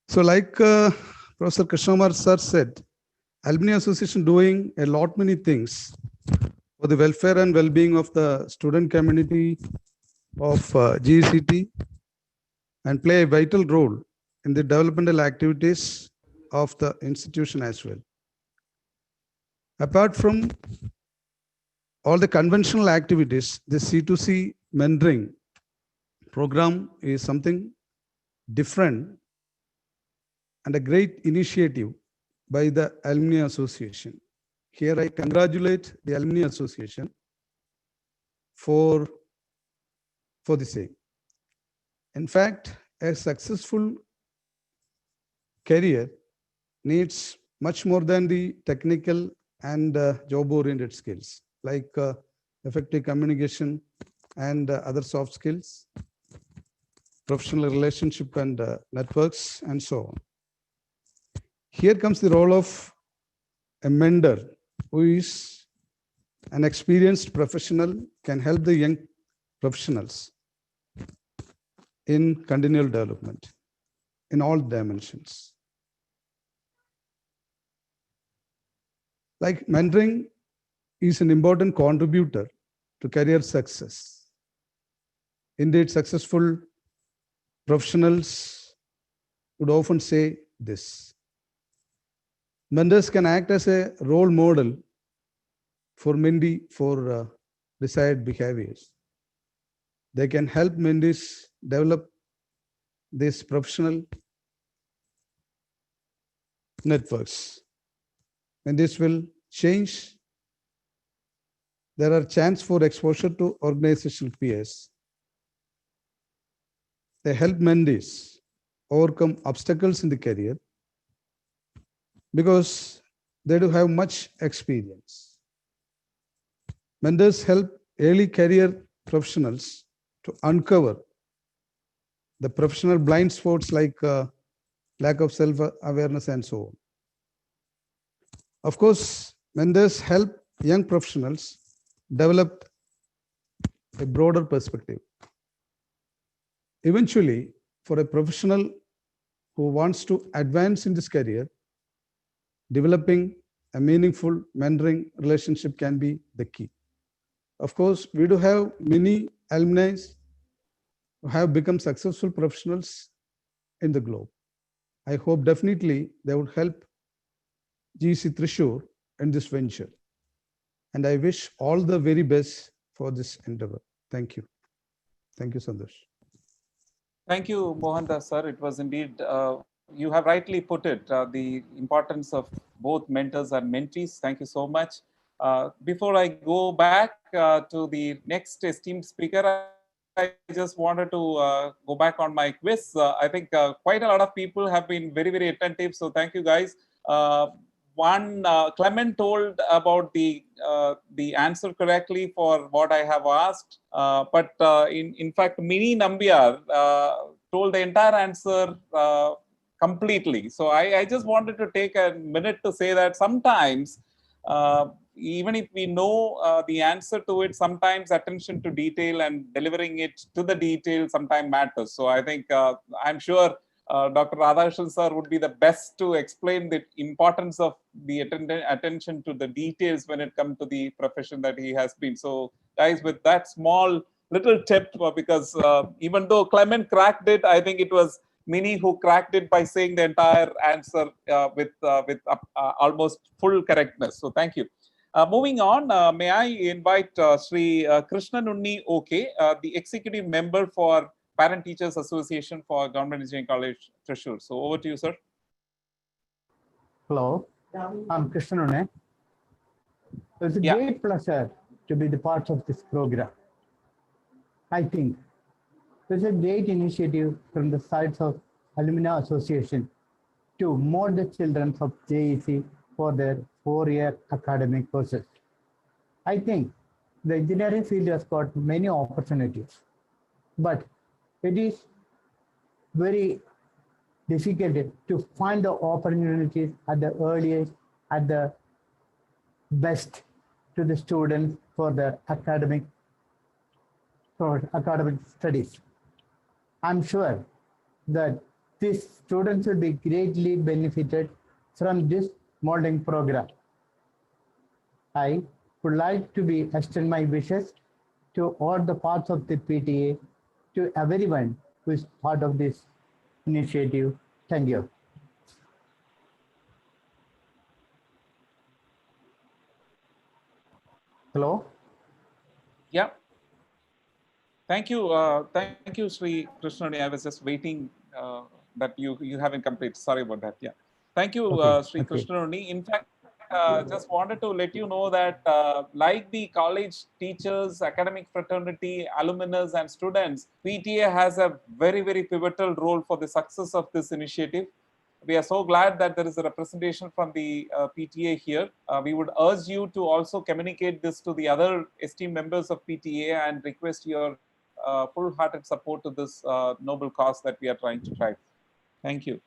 So like Professor Krishnamurthy sir said, Alumni Association doing a lot many things for the welfare and well-being of the student community of GECT and play a vital role in the developmental activities of the institution as well. Apart from all the conventional activities, the C2C mentoring program is something different and a great initiative by the Alumni Association. Here I congratulate the Alumni Association for the same. In fact, a successful career needs much more than the technical and job-oriented skills like effective communication and other soft skills, professional relationship and networks, and so on. Here comes the role of a mentor who is an experienced professional, can help the young professionals in continual development in all dimensions. Like mentoring is an important contributor to career success. Indeed, successful professionals would often say this. Mentors can act as a role model for many, for desired behaviors. They can help mentees develop these professional networks. When this will change, there are chance for exposure to organizational peers. They help mentees overcome obstacles in the career because they do have much experience. Mentors help early career professionals to uncover the professional blind spots like lack of self-awareness and so on. Of course, mentors help young professionals develop a broader perspective. Eventually, for a professional who wants to advance in this career, developing a meaningful mentoring relationship can be the key. Of course, we do have many alumni who have become successful professionals in the globe. I hope definitely they would help GEC Thrissur in this venture. And I wish all the very best for this endeavor. Thank you. Thank you, Santosh. Thank you, Mohandas, sir. It was indeed, you have rightly put it, the importance of both mentors and mentees. Thank you so much. Before I go back to the next esteemed speaker, I just wanted to go back on my quiz. I think quite a lot of people have been very, very attentive. So thank you, guys. Clement told about the answer correctly for what I have asked, but in fact, Mini Nambiar told the entire answer completely. So I just wanted to take a minute to say that sometimes, even if we know the answer to it, sometimes attention to detail and delivering it to the detail sometimes matters. So I think I'm sure Dr. Radhakrishnan sir would be the best to explain the importance of the attention to the details when it comes to the profession that he has been. So guys, with that small little tip, because even though Clement cracked it, I think it was Mini who cracked it by saying the entire answer with almost full correctness. So thank you. Moving on, may I invite Sri Krishnan Unni OK, the executive member for Parent Teachers Association for Government Engineering College, Thrissur. So over to you, sir. Hello, I'm Krishnan Unni. It's a great pleasure to be the part of this program. I think there's a great initiative from the sides of Alumni Association to mold the children of GEC for their 4-year academic courses. I think the engineering field has got many opportunities, but it is very difficult to find the opportunities at the earliest, at the best to the students for their academic studies. I'm sure that these students will be greatly benefited from this molding program. I would like to extend my wishes to all the parts of the PTA, to everyone who is part of this initiative. Thank you. Hello? Yeah. Thank you. Thank you, Sri Krishnan. I was just waiting that you haven't completed. Sorry about that. Yeah. Thank you, Sri Krishnan. In fact, just wanted to let you know that like the college teachers, academic fraternity, alumnus and students, PTA has a very, very pivotal role for the success of this initiative. We are so glad that there is a representation from the PTA here. We would urge you to also communicate this to the other esteemed members of PTA and request your full-hearted support to this noble cause that we are trying to drive. Thank you.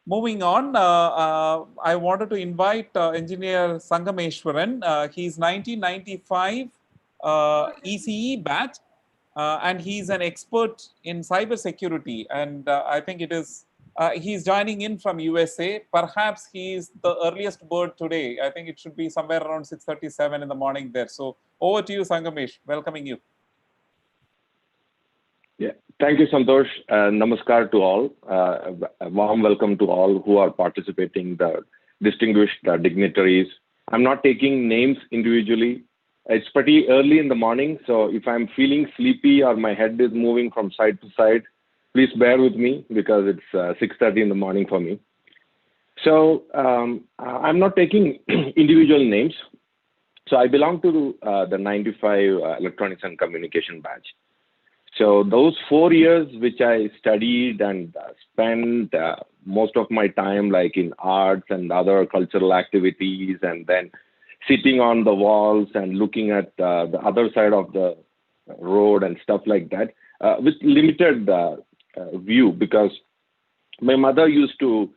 Moving on, I wanted to invite Engineer Sangameshwaran. He's 1995 ECE batch, and he's an expert in cybersecurity. And I think it is, he's joining in from USA. Perhaps he's the earliest bird today. I think it should be somewhere around 6:37 in the morning there. So over to you, Sangamesh, welcoming you. Yeah, thank you, Santosh. Namaskar to all. A warm welcome to all who are participating, the distinguished dignitaries. I'm not taking names individually. it's pretty early in the morning. So if I'm feeling sleepy or my head is moving from side to side, please bear with me because it's 6:30 in the morning for me. So I'm not taking individual names. So I belong to the 95 Electronics and Communication batch. So those 4 years which I studied and spent most of my time like in arts and other cultural activities, and then sitting on the walls and looking at the other side of the road and stuff like that, with limited view, because my mother used to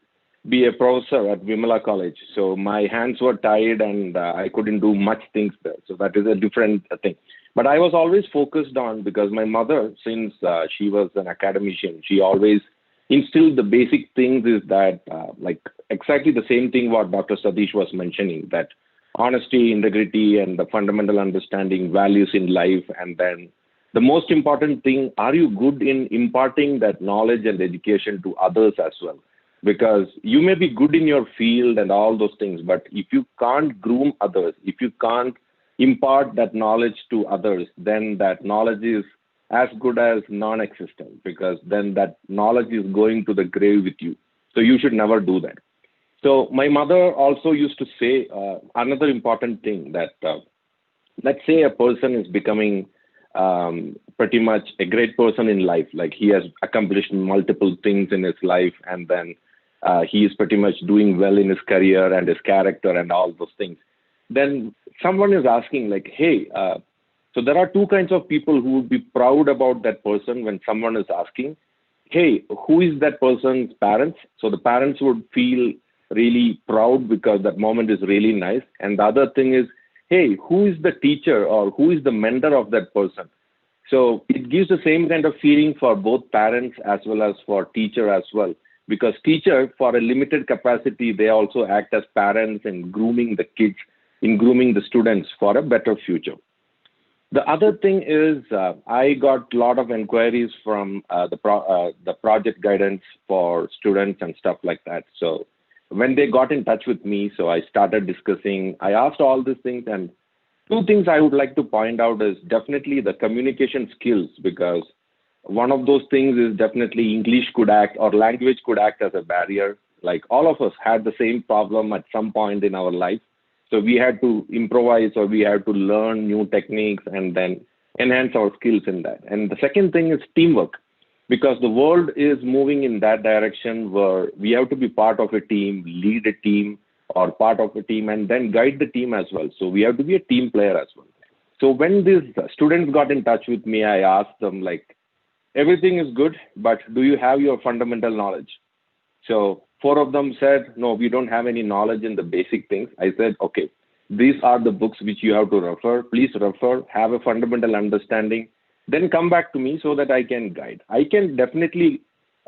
be a professor at Vimala College. So my hands were tied and I couldn't do much things there. So that is a different thing. But I was always focused on, because my mother, since she was an academician, she always instilled the basic things is that like exactly the same thing what Dr. Satish was mentioning, that honesty, integrity, and the fundamental understanding values in life. And then the most important thing, are you good in imparting that knowledge and education to others as well? Because you may be good in your field and all those things, but if you can't groom others, if you can't impart that knowledge to others, then that knowledge is as good as non-existent, because then that knowledge is going to the grave with you. So you should never do that. So my mother also used to say another important thing, that let's say a person is becoming pretty much a great person in life, like he has accomplished multiple things in his life, and then he is pretty much doing well in his career and his character and all those things. Then someone is asking like, hey, so there are two kinds of people who would be proud about that person when someone is asking, hey, who is that person's parents? So the parents would feel really proud because that moment is really nice. And the other thing is, hey, who is the teacher or who is the mentor of that person? So it gives the same kind of feeling for both parents as well as for teacher as well. Because teacher, for a limited capacity, they also act as parents in grooming the kids, in grooming the students for a better future. The other thing is, I got a lot of inquiries from the project guidance for students and stuff like that. So when they got in touch with me, so I started discussing, I asked all these things, and two things I would like to point out is definitely the communication skills, because one of those things is definitely English could act, or language could act as a barrier. Like all of us had the same problem at some point in our life. So we had to improvise, or we had to learn new techniques and then enhance our skills in that. And the second thing is teamwork, because the world is moving in that direction where we have to be part of a team, lead a team, or part of a team, and then guide the team as well. So we have to be a team player as well. So when these students got in touch with me, I asked them like, everything is good, but do you have your fundamental knowledge? So 4 of them said, no, we don't have any knowledge in the basic things. I said, okay, these are the books which you have to refer. Please refer, have a fundamental understanding, then come back to me so that I can guide. I can definitely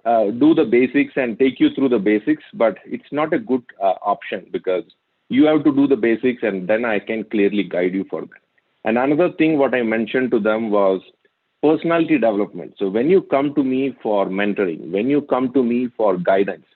do the basics and take you through the basics, but it's not a good option, because you have to do the basics and then I can clearly guide you for that. And another thing what I mentioned to them was personality development. So when you come to me for mentoring, when you come to me for guidance,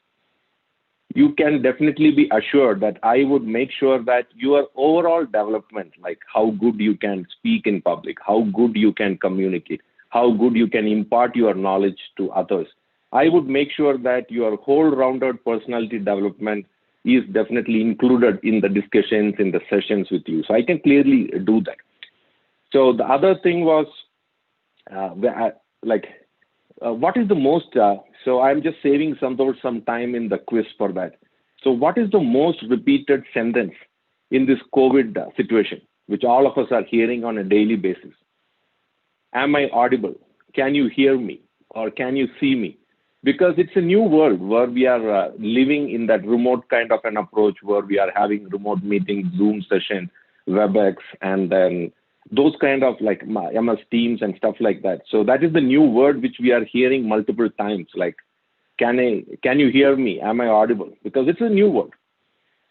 you can definitely be assured that I would make sure that your overall development, like how good you can speak in public, how good you can communicate, how good you can impart your knowledge to others, I would make sure that your whole rounded personality development is definitely included in the discussions, in the sessions with you. So I can clearly do that. So the other thing was, what is the most, so I'm just saving some time in the quiz for that. So what is the most repeated sentence in this COVID situation, which all of us are hearing on a daily basis? Am I audible? Can you hear me? Or can you see me? Because it's a new world where we are living in that remote kind of an approach, where we are having remote meetings, Zoom sessions, WebEx, and then those kind of like MS Teams and stuff like that. So that is the new word which we are hearing multiple times. Like, can you hear me? Am I audible? Because it's a new word.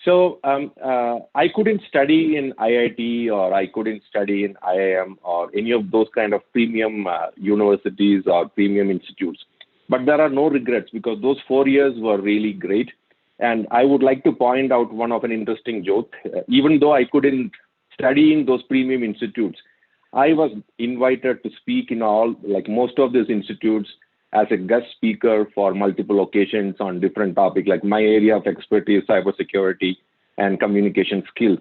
So I couldn't study in IIT, or I couldn't study in IIM, or any of those kind of premium universities or premium institutes. But there are no regrets, because those 4 years were really great. And I would like to point out one of an interesting joke. Even though I couldn't study in those premium institutes. I was invited to speak in most of these institutes as a guest speaker for multiple occasions on different topics, like my area of expertise, cybersecurity and communication skills.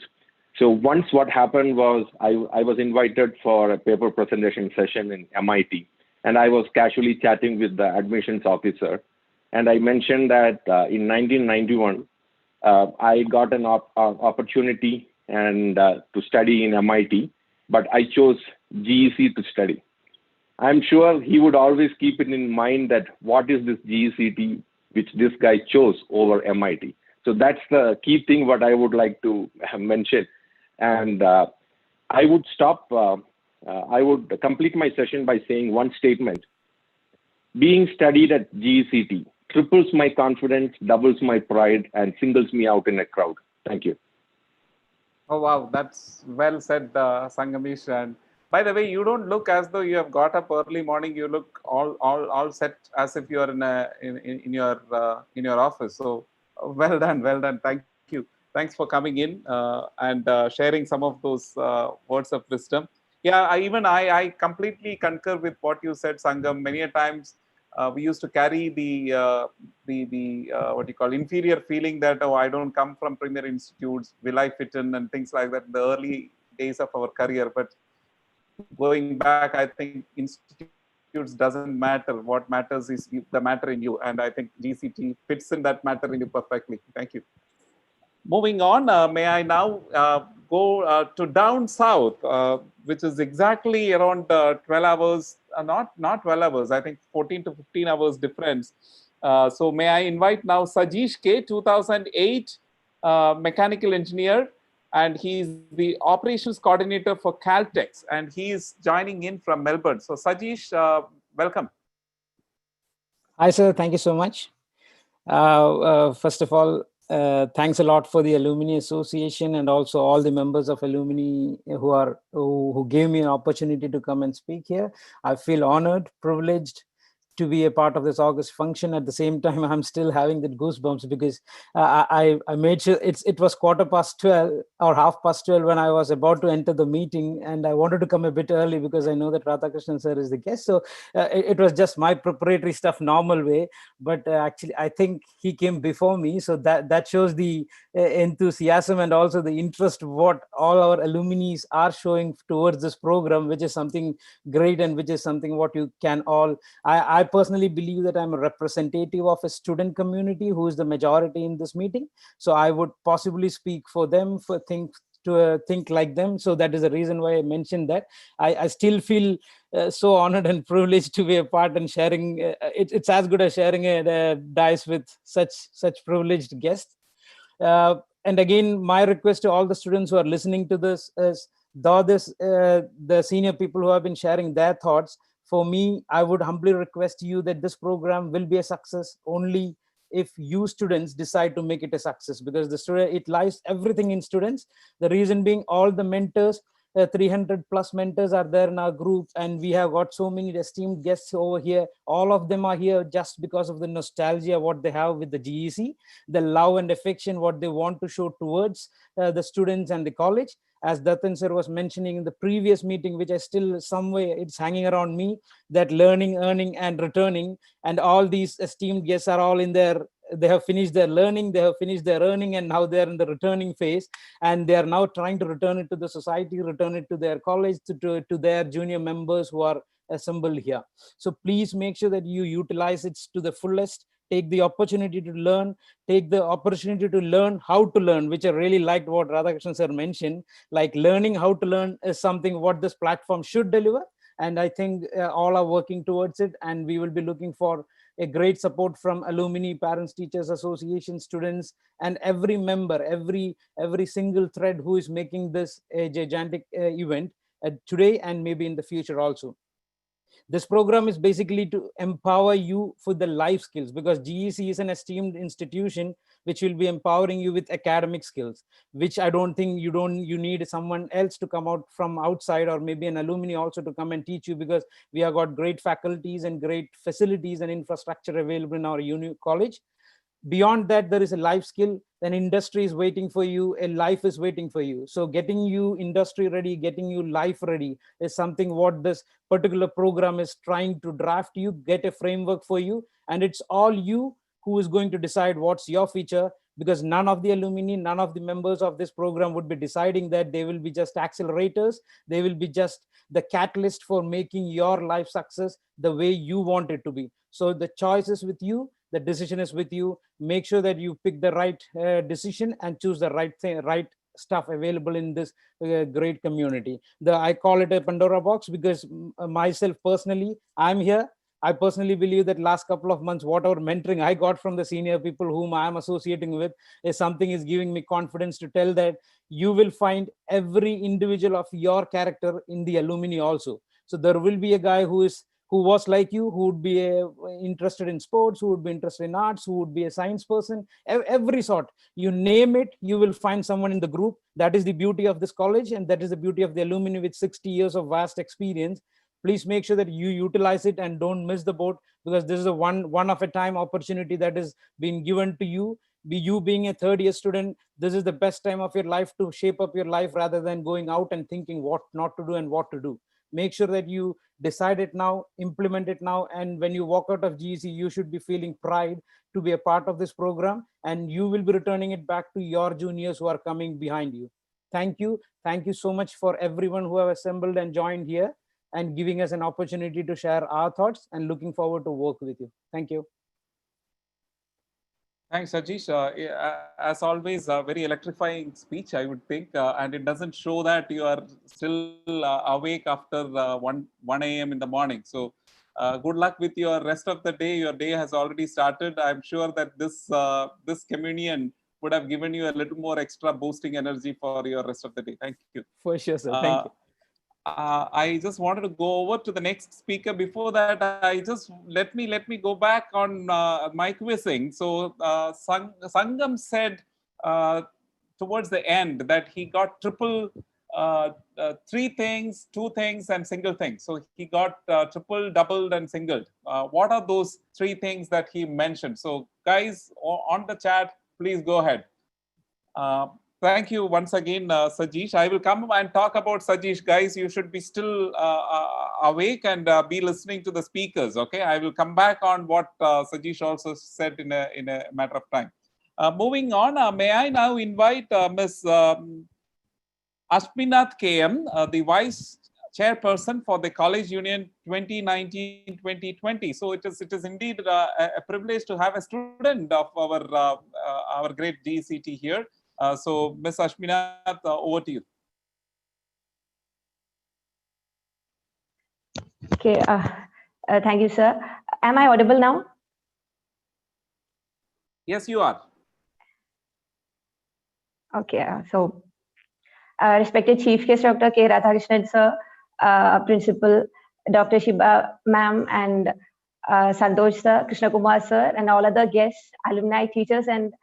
So once what happened was I was invited for a paper presentation session in MIT, and I was casually chatting with the admissions officer. And I mentioned that in 1991, I got an opportunity to study in MIT, but I chose GEC to study. I'm sure he would always keep it in mind that what is this GECT which this guy chose over MIT. So that's the key thing what I would like to mention. And I would complete my session by saying one statement. Being studied at GECT triples my confidence, doubles my pride, and singles me out in a crowd. Thank you. Oh, wow. That's well said, Sangamish. And by the way, you don't look as though you have got up early morning. You look all set as if you are in your office. So well done, well done. Thank you. Thanks for coming in and sharing some of those words of wisdom. Yeah, I completely concur with what you said, Sangam. Many a times we used to carry the what you call inferior feeling that, oh, I don't come from premier institutes, will I fit in, and things like that in the early days of our career. But going back, I think institutes doesn't matter. What matters is the matter in you, and I think GCT fits in that matter in you perfectly. Thank you. Moving on, may I now go to down south, which is exactly around 12 hours, not 12 hours, I think 14 to 15 hours difference. So may I invite now Sajeesh K, 2008 mechanical engineer, and he's the operations coordinator for Caltex, and he is joining in from Melbourne. So Sajeesh, welcome. Hi, sir. Thank you so much. First of all, thanks a lot for the Alumni Association and also all the members of Alumni who gave me an opportunity to come and speak here. I feel honored, privileged to be a part of this August function. At the same time, I'm still having the goosebumps because I made sure it was 12:15 or 12:30 when I was about to enter the meeting, and I wanted to come a bit early because I know that Radhakrishnan sir is the guest. So it was just my preparatory stuff, normal way. But actually, I think he came before me, so that shows the enthusiasm and also the interest what all our alumni are showing towards this program, which is something great and which is something what you can all. I personally believe that I'm a representative of a student community who is the majority in this meeting. So I would possibly speak for them, think like them. So that is the reason why I mentioned that. I still feel so honored and privileged to be a part and sharing. It's as good as sharing a dice with such privileged guests. And again, my request to all the students who are listening to this is, though the senior people who have been sharing their thoughts, for me, I would humbly request you that this program will be a success only if you students decide to make it a success, because it lies everything in students. The reason being, all the mentors, 300 plus mentors are there in our group, and we have got so many esteemed guests over here. All of them are here just because of the nostalgia what they have with the GEC, the love and affection what they want to show towards the students and the college. As Datan sir was mentioning in the previous meeting, which I still some way it's hanging around me, that learning, earning and returning, and all these esteemed guests are all in there. They have finished their learning, they have finished their earning, and now they're in the returning phase, and they are now trying to return it to the society, return it to their college, to their junior members who are assembled here. So please make sure that you utilize it to the fullest. Take the opportunity to learn, take the opportunity to learn how to learn, which I really liked what Radhakrishnan sir mentioned. Like, learning how to learn is something what this platform should deliver. And I think all are working towards it, and we will be looking for a great support from alumni, parents, teachers, association, students, and every member, every single thread who is making this a gigantic event today and maybe in the future also. This program is basically to empower you for the life skills, because GEC is an esteemed institution which will be empowering you with academic skills, which I don't think you need someone else to come out from outside, or maybe an alumni also to come and teach you, because we have got great faculties and great facilities and infrastructure available in our college. Beyond that, there is a life skill, then industry is waiting for you, a life is waiting for you. So getting you industry ready, getting you life ready is something what this particular program is trying to draft you, get a framework for you, and it's all you who is going to decide what's your future, because none of the alumni, none of the members of this program would be deciding that. They will be just accelerators. They will be just the catalyst for making your life success the way you want it to be. So the choice is with you, the decision is with you. Make sure that you pick the right decision and choose the right thing, right stuff available in this great community. I call it a Pandora box because myself personally, I'm here. I personally believe that last couple of months, whatever mentoring I got from the senior people whom I am associating with is something is giving me confidence to tell that you will find every individual of your character in the alumni also. So there will be a guy who was like you, who would be interested in sports, who would be interested in arts, who would be a science person, every sort. You name it, you will find someone in the group. That is the beauty of this college, and that is the beauty of the alumni with 60 years of vast experience. Please make sure that you utilize it and don't miss the boat, because this is a one of a time opportunity that is being given to you. You being a third year student, this is the best time of your life to shape up your life rather than going out and thinking what not to do and what to do. Make sure that you decide it now, implement it now, and when you walk out of GEC, you should be feeling pride to be a part of this program, and you will be returning it back to your juniors who are coming behind you. Thank you. Thank you so much for everyone who have assembled and joined here and giving us an opportunity to share our thoughts, and looking forward to work with you. Thank you. Thanks, Sajeesh. As always, a very electrifying speech, I would think, and it doesn't show that you are still awake after 1 a.m. in the morning. So good luck with your rest of the day. Your day has already started. I'm sure that this communion would have given you a little more extra boosting energy for your rest of the day. Thank you. For sure, sir. Thank you. I just wanted to go over to the next speaker. Before that, I just let me go back on my quizzing. So Sangam said towards the end that he got triple 3 things, 2 things, and single things. So he got triple, doubled, and singled. What are those 3 things that he mentioned? So guys on the chat, please go ahead. Thank you once again, Sajeesh. I will come and talk about Sajeesh. Guys, you should be still awake and be listening to the speakers, okay? I will come back on what Sajeesh also said in a matter of time. Moving on, may I now invite Ms. Ashminath KM, the Vice Chairperson for the College Union 2019-2020. So it is indeed a privilege to have a student of our great GECT here. So, Ms. Ashminath, over to you. Okay, thank you, sir. Am I audible now? Yes, you are. Okay, so respected Chief Guest Dr. K. Radhakrishnan, sir, Principal Dr. Shiba ma'am, and Santosh sir, Krishna Kumar sir, and all other guests, alumni, teachers, and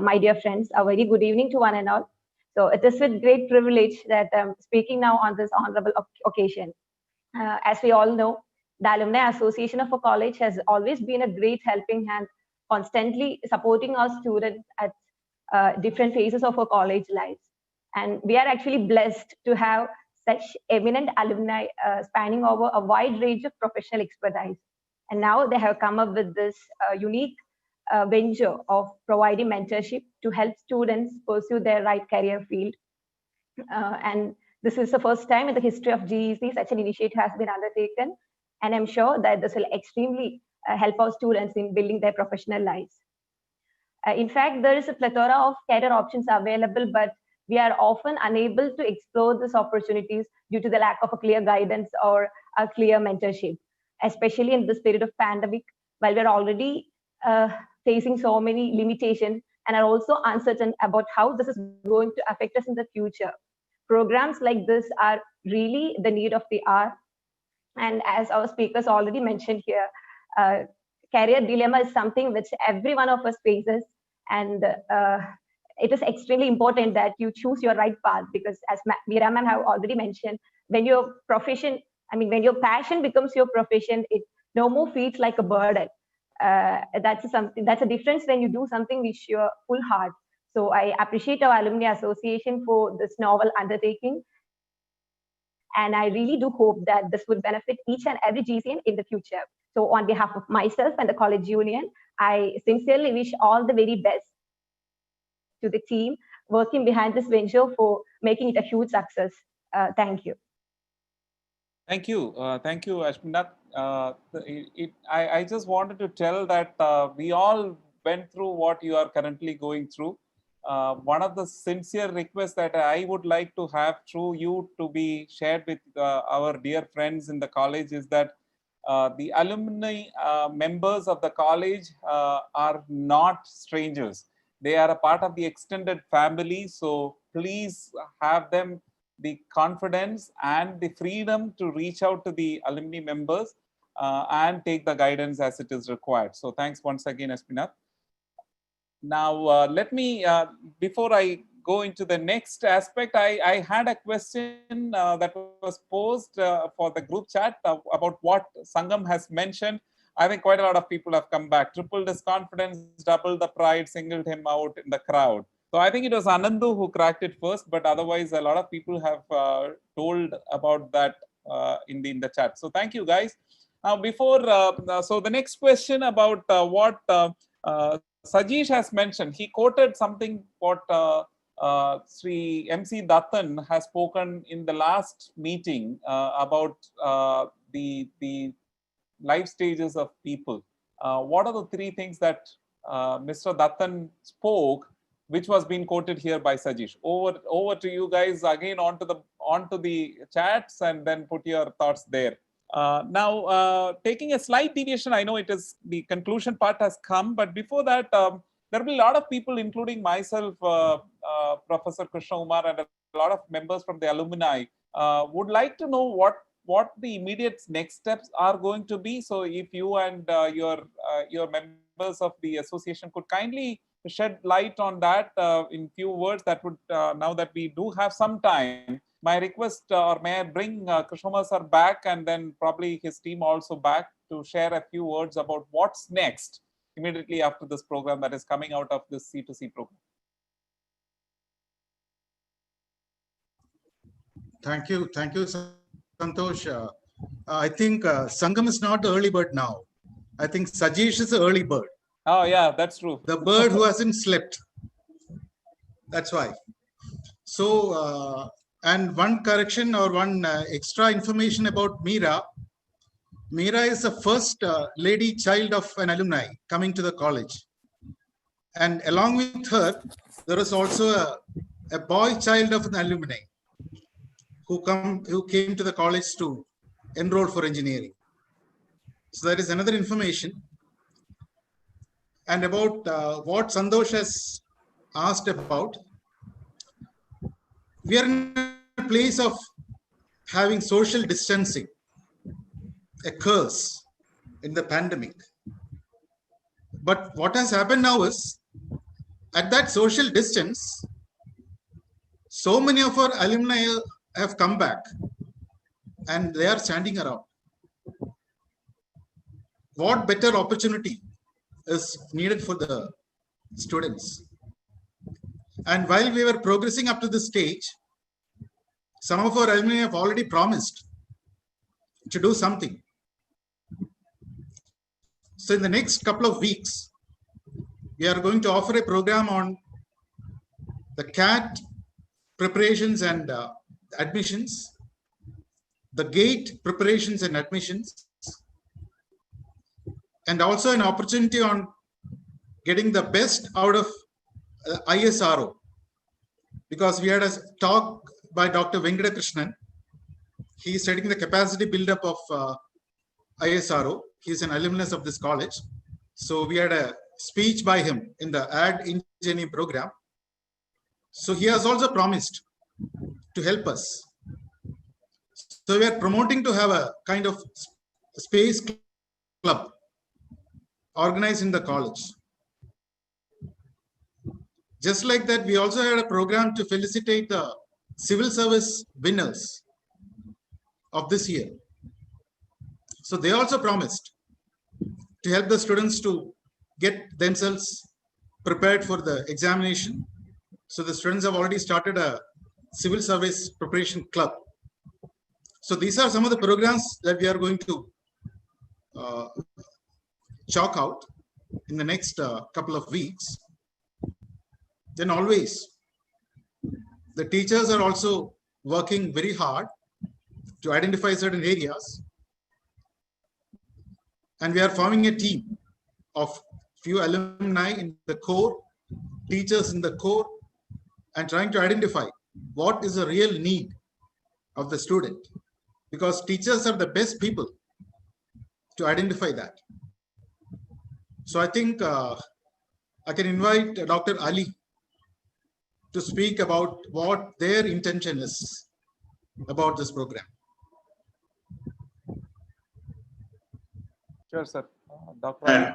my dear friends, a very good evening to one and all. So it is with great privilege that I'm speaking now on this honorable occasion. As we all know, the Alumni Association of a college has always been a great helping hand, constantly supporting our students at different phases of our college lives. And we are actually blessed to have such eminent alumni spanning over a wide range of professional expertise. And now they have come up with this unique venture of providing mentorship to help students pursue their right career field. And this is the first time in the history of GEC such an initiative has been undertaken. And I'm sure that this will extremely help our students in building their professional lives. In fact, there is a plethora of career options available, but we are often unable to explore these opportunities due to the lack of a clear guidance or a clear mentorship, especially in this period of pandemic, while we're already facing so many limitations and are also uncertain about how this is going to affect us in the future. Programs like this are really the need of the hour. And as our speakers already mentioned here, career dilemma is something which every one of us faces. And it is extremely important that you choose your right path, because as Meera ma'am have already mentioned, when your profession, when your passion becomes your profession, it no more feels like a burden. That's a difference when you do something with your full heart. So I appreciate our Alumni Association for this novel undertaking. And I really do hope that this will benefit each and every GCN in the future. So on behalf of myself and the College Union, I sincerely wish all the very best to the team working behind this venture for making it a huge success. Thank you. Thank you, Ashminath. I just wanted to tell that we all went through what you are currently going through. One of the sincere requests that I would like to have through you to be shared with our dear friends in the college is that the alumni members of the college are not strangers. They are a part of the extended family. So please have them the confidence and the freedom to reach out to the alumni members and take the guidance as it is required. So thanks once again, Ashminath. Now, let me, before I go into the next aspect, I had a question that was posed for the group chat about what Sangam has mentioned. I think quite a lot of people have come back. Tripled his confidence, doubled the pride, singled him out in the crowd. So I think it was Anandu who cracked it first, but otherwise a lot of people have told about that in the chat. So thank you, guys. Now, before, so the next question about what Sajeesh has mentioned, he quoted something what Sri MC Dattan has spoken in the last meeting about the life stages of people. What are the three things that Mr. Dattan spoke, which was being quoted here by Sajeesh? Over to you guys again onto the chats, and then put your thoughts there. Now, taking a slight deviation, I know it is the conclusion part has come, but before that, there will be a lot of people, including myself, Professor Krishna Umar, and a lot of members from the alumni, would like to know what the immediate next steps are going to be. So if you and your members of the association could kindly shed light on that in few words, that would, now that we do have some time, my request, or may I bring Krishna sir back, and then probably his team also back, to share a few words about what's next immediately after this program that is coming out of this C2C program. Thank you, Santosh. I think Sangam is not the early bird now. I think Sajeesh is the early bird. Oh yeah, that's true. The bird who hasn't slept. That's why. So, and one correction or one extra information about Meera. Meera is the first lady child of an alumni coming to the college. And along with her, there is also a boy child of an alumni who came to the college to enroll for engineering. So that is another information. And about what Santosh has asked about, we are in a place of having social distancing, a curse in the pandemic. But what has happened now is, at that social distance, so many of our alumni have come back and they are standing around. What better opportunity is needed for the students? And while we were progressing up to this stage, some of our alumni have already promised to do something. So in the next couple of weeks, we are going to offer a program on the CAT preparations and admissions, the GATE preparations and admissions, and also an opportunity on getting the best out of ISRO. Because we had a talk by Dr. Venkatakrishnan. He is studying the capacity buildup of ISRO. He is an alumnus of this college. So we had a speech by him in the AD engineering program. So he has also promised to help us. So we are promoting to have a kind of space club organized in the college. Just like that, we also had a program to felicitate the civil service winners of this year. So they also promised to help the students to get themselves prepared for the examination. So the students have already started a civil service preparation club. So these are some of the programs that we are going to chalk out in the next couple of weeks. Then always, the teachers are also working very hard to identify certain areas. And we are forming a team of few alumni in the core, teachers in the core, and trying to identify what is the real need of the student. Because teachers are the best people to identify that. So I think I can invite Dr. Ali to speak about what their intention is about this program. Sure, sir. Dr. Ali.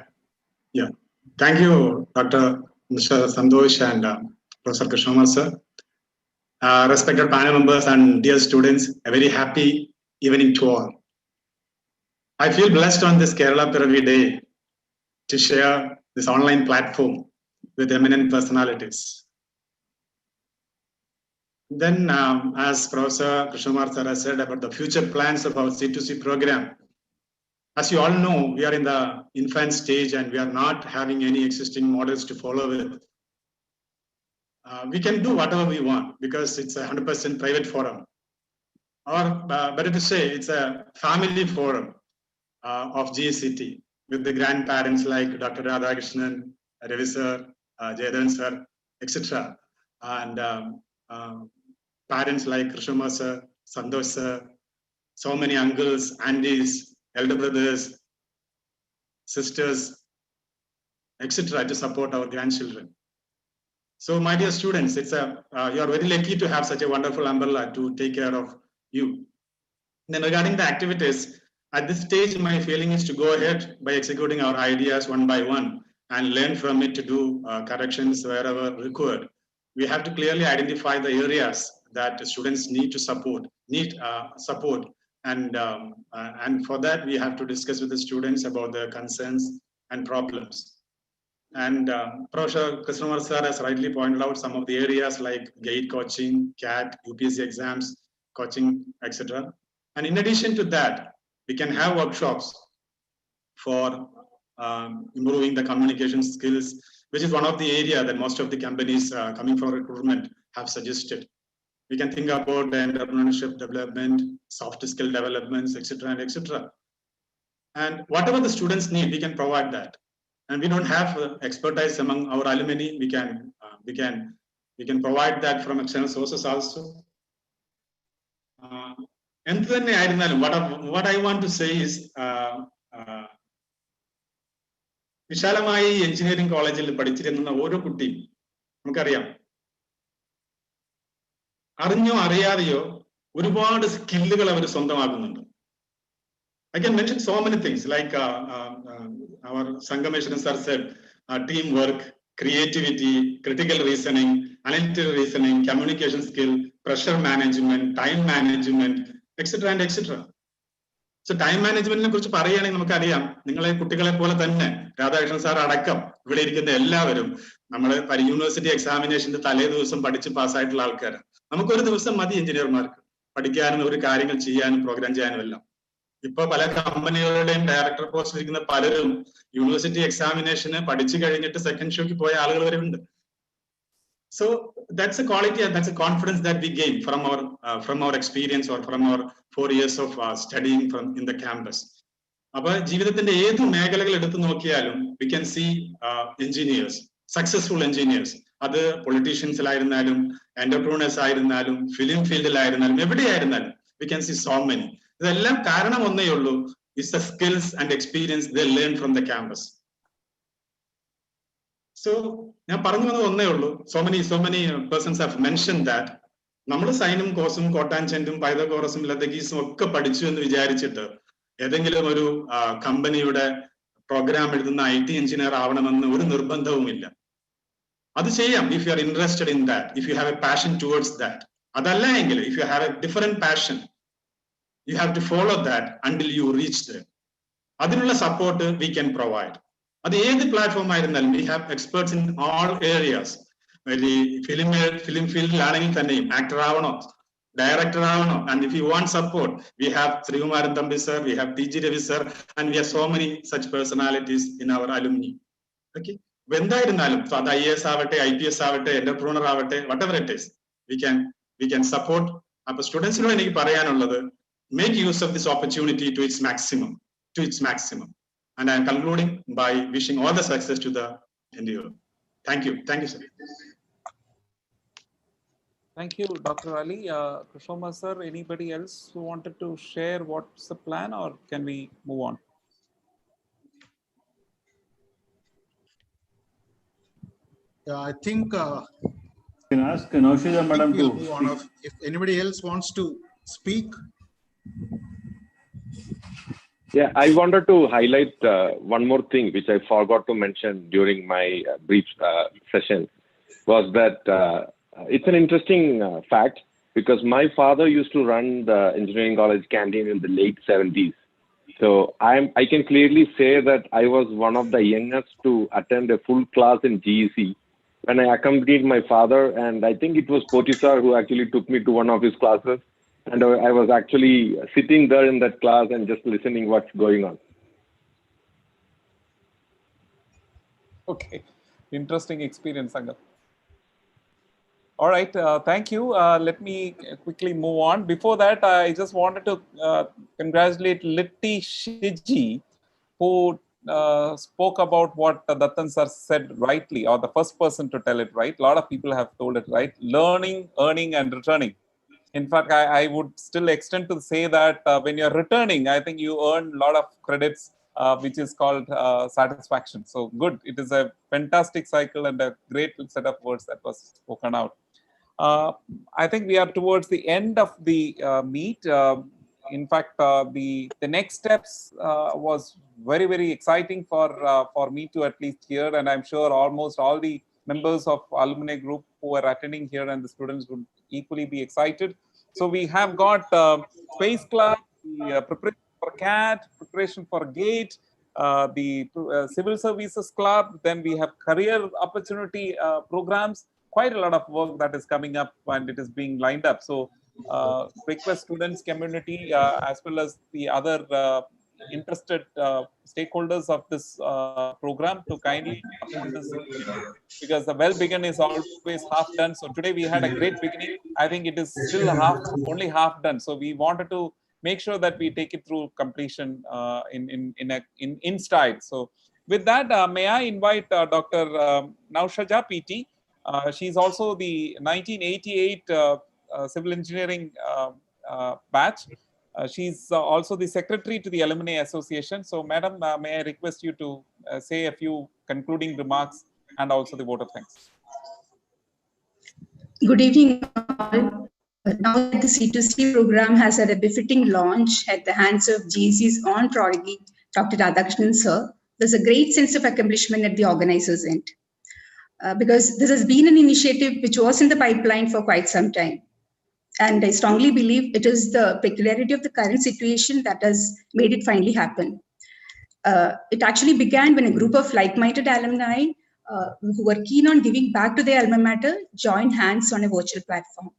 Yeah, thank you, Dr. Mr. Santosh and Professor Krishnamurthy, sir. Respected panel members and dear students, a very happy evening to all. I feel blessed on this Kerala Piravi Day to share this online platform with eminent personalities. Then, as Professor Krishnamurthy sir has said about the future plans of our C2C program, as you all know, we are in the infant stage and we are not having any existing models to follow with. We can do whatever we want because it's a 100% private forum. Or better to say, it's a family forum of GECT with the grandparents like Dr. Radhakrishnan, Ravi sir, Jayadhan sir, etc. And parents like Krishnamurthy sir, Santosh sir, so many uncles, aunties, elder brothers, sisters, etc. to support our grandchildren. So my dear students, it's you are very lucky to have such a wonderful umbrella to take care of you. Then regarding the activities, at this stage, my feeling is to go ahead by executing our ideas one by one and learn from it to do corrections wherever required. We have to clearly identify the areas that students need to support, and for that we have to discuss with the students about their concerns and problems. And Professor Krishnamurthy sir has rightly pointed out some of the areas like GATE coaching, CAT, UPSC exams, coaching, etc. And in addition to that, we can have workshops for improving the communication skills, which is one of the areas that most of the companies coming for recruitment have suggested. We can think about the entrepreneurship development, soft skill developments, etc. and etc. And whatever the students need, we can provide that. And we don't have expertise among our alumni. We can provide that from external sources also. What I want to say is, വിശാലമായി engineering കോളേജിൽ പഠിച്ചിരുന്ന ഓരോ കുട്ടിയും നമുക്കറിയാം, അറിഞ്ഞോ അറിയാതെയോ ഒരുപാട് സ്കില്ലുകൾ അവർ സ്വന്തമാക്കുന്നുണ്ട്. I can mention so many things like our Sangameshwaran sir said, teamwork, creativity, critical reasoning, analytical reasoning, communication skill, pressure management, time management, etc. and etc. So time management കുറിച്ച് പറയുകയാണെങ്കിൽ നമുക്കറിയാം, നിങ്ങളെ കുട്ടികളെ പോലെ തന്നെ രാധാകൃഷ്ണൻ സാർ അടക്കം ഇവിടെ ഇരിക്കുന്ന എല്ലാവരും നമ്മൾ യൂണിവേഴ്സിറ്റി എക്സാമിനേഷന്റെ തലേ ദിവസം പഠിച്ച് പാസ്സായിട്ടുള്ള ആൾക്കാരാണ്. നമുക്കൊരു ദിവസം മതി എഞ്ചിനീയർമാർക്ക് പഠിക്കാനും ഒരു കാര്യങ്ങൾ ചെയ്യാനും പ്രോഗ്രാം ചെയ്യാനും എല്ലാം. ഇപ്പൊ പല കമ്പനികളുടെയും ഡയറക്ടർ പോസ്റ്റ് ഇരിക്കുന്ന പലരും യൂണിവേഴ്സിറ്റി എക്സാമിനേഷന് പഠിച്ചു കഴിഞ്ഞിട്ട് സെക്കൻഡ് ഷോക്ക് പോയ ആളുകൾ വരെ ഉണ്ട്. So that's a quality, that's a confidence that we gain from our experience or from our 4 years of studying in the campus. അപ്പൊ ജീവിതത്തിന്റെ ഏത് മേഖലകൾ എടുത്തു നോക്കിയാലും we can see engineers, successful engineers. അത് പൊളിറ്റീഷ്യൻസിലായിരുന്നാലും എന്റർപ്രണേഴ്സ് ആയിരുന്നാലും ഫിലിം ഫീൽഡിലായിരുന്നാലും എവിടെയായിരുന്നാലും we can see so many. ഇതെല്ലാം കാരണം ഒന്നേ ഉള്ളൂ, is the skills and experience they learn from the campus. So ഞാൻ പറഞ്ഞു വന്നത് ഒന്നേ ഉള്ളൂ, so many persons have mentioned that നമ്മൾ സൈനും കോസും കോട്ടാൻചെന്റും പൈതഗോറസും ലതഗീസും ഒക്കെ പഠിച്ചു എന്ന് വിചാരിച്ചിട്ട് ഏതെങ്കിലും ഒരു കമ്പനിയുടെ പ്രോഗ്രാം എഴുതുന്ന IT എഞ്ചിനീയർ ആവണമെന്ന് ഒരു നിർബന്ധവുമില്ല. അത് ചെയ്യാം if you are interested in that, if you have a passion towards that. അതല്ല എങ്കിൽ if you have a different passion, you have to follow that until you reach there. അതിനുള്ള support we can provide. അത് ഏത് platform ആയിരുന്നാലും we have experts in all areas. Film ഫീൽഡിലാണെങ്കിൽ തന്നെയും actor ആവണോ, director ആവണോ, and if you want support, we have Srihumaran Thambi sir, we have TG Ravi sir, and we have so many such personalities in our alumni. Okay, എന്തായിരുന്നാലും അത് IAS ആവട്ടെ, IPS ആവട്ടെ, എന്റർപ്രൂണർ ആവട്ടെ, whatever it is, we can support. അപ്പൊ സ്റ്റുഡൻസിനോട് എനിക്ക് പറയാനുള്ളത്, make use of this opportunity to its maximum. And I am concluding by wishing all the success to the endeavor. Thank you sir. Thank you, Dr. Ali. Krishna sir, anybody else who wanted to share what's the plan, or can we move on? Yeah, I think You can ask Naushida madam we'll to move on. If anybody else wants to speak. Yeah, I wanted to highlight one more thing which I forgot to mention during my brief session, was that it's an interesting fact, because my father used to run the engineering college canteen in the late 70s. So I can clearly say that I was one of the youngest to attend a full class in GEC when I accompanied my father, and I think it was Potisar who actually took me to one of his classes. And I was actually sitting there in that class and just listening what's going on. Okay, interesting experience, Sangam. All right, thank you. Let me quickly move on. Before that, I just wanted to congratulate Litti Shiji, who spoke about what Dattan sir said rightly, or the first person to tell it right. A lot of people have told it right. Learning, earning, and returning. In fact, I would still extend to say that when you're returning, I think you earn a lot of credits, which is called satisfaction. So good. It is a fantastic cycle and a great set of words that was spoken out. I think we are towards the end of the meet. In fact, the next steps was very, very exciting for me to at least hear, and I'm sure almost all the members of alumni group who are attending here and the students would equally be excited. So we have got Space Club, the preparation for CAT, preparation for GATE, the Civil Services Club, then we have career opportunity programs, quite a lot of work that is coming up and it is being lined up. So request students community as well as the other interested stakeholders of this program to kindly attend this session, because the well begin is always half done. So today we had a great beginning. I think it is still only half done. So we wanted to make sure that we take it through completion in style. So with that, may I invite Dr. Naushaja PT. She's also the 1988 civil engineering batch. She's also the secretary to the Alumni Association. So, Madam, may I request you to say a few concluding remarks and also the vote of thanks. Good evening, all. Now that the C2C program has had a befitting launch at the hands of GEC's own prodigy, Dr. Radhakrishnan sir, there's a great sense of accomplishment at the organizers' end. Because this has been an initiative which was in the pipeline for quite some time. And I strongly believe it is the peculiarity of the current situation that has made it finally happen. It actually began when a group of like-minded alumni who were keen on giving back to their alma mater joined hands on a virtual platform.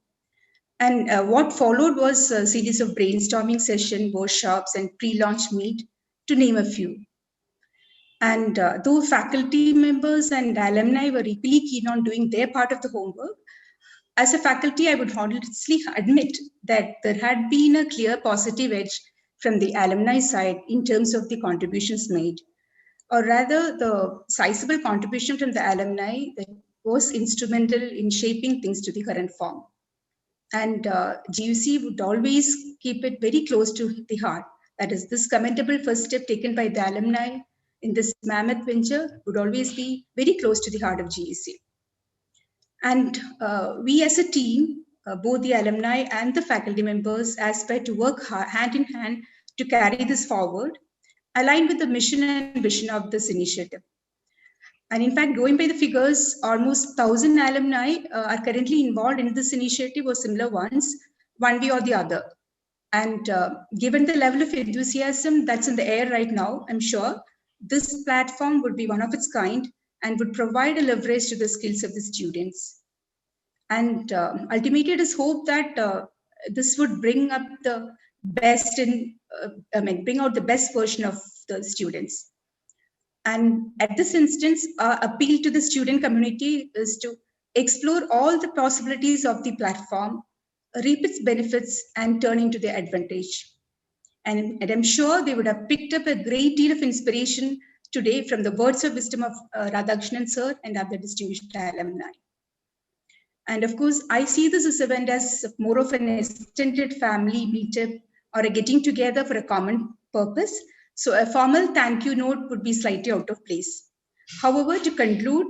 And what followed was a series of brainstorming sessions, workshops, and pre-launch meet, to name a few. And though faculty members and alumni were equally keen on doing their part of the homework, as a faculty, I would honestly admit that there had been a clear positive edge from the alumni side in terms of the contributions made, or rather the sizable contribution from the alumni that was instrumental in shaping things to the current form. And GUC would always keep it very close to the heart. That is, this commendable first step taken by the alumni in this mammoth venture would always be very close to the heart of GEC. And we as a team, both the alumni and the faculty members, aspire to work hand in hand to carry this forward, aligned with the mission and vision of this initiative. And in fact, going by the figures, almost 1,000 alumni are currently involved in this initiative or similar ones, one way or the other. And given the level of enthusiasm that's in the air right now, I'm sure this platform would be one of its kind and would provide a leverage to the skills of the students. And ultimately, it is hoped that this would bring up the best bring out the best version of the students. And at this instance, our appeal to the student community is to explore all the possibilities of the platform, reap its benefits, and turn into their advantage. And I'm sure they would have picked up a great deal of inspiration today from the words of wisdom of Radhakrishnan sir and other distinguished alumni. And of course, I see this event as more of an extended family meetup or a getting together for a common purpose. So a formal thank you note would be slightly out of place. However, to conclude,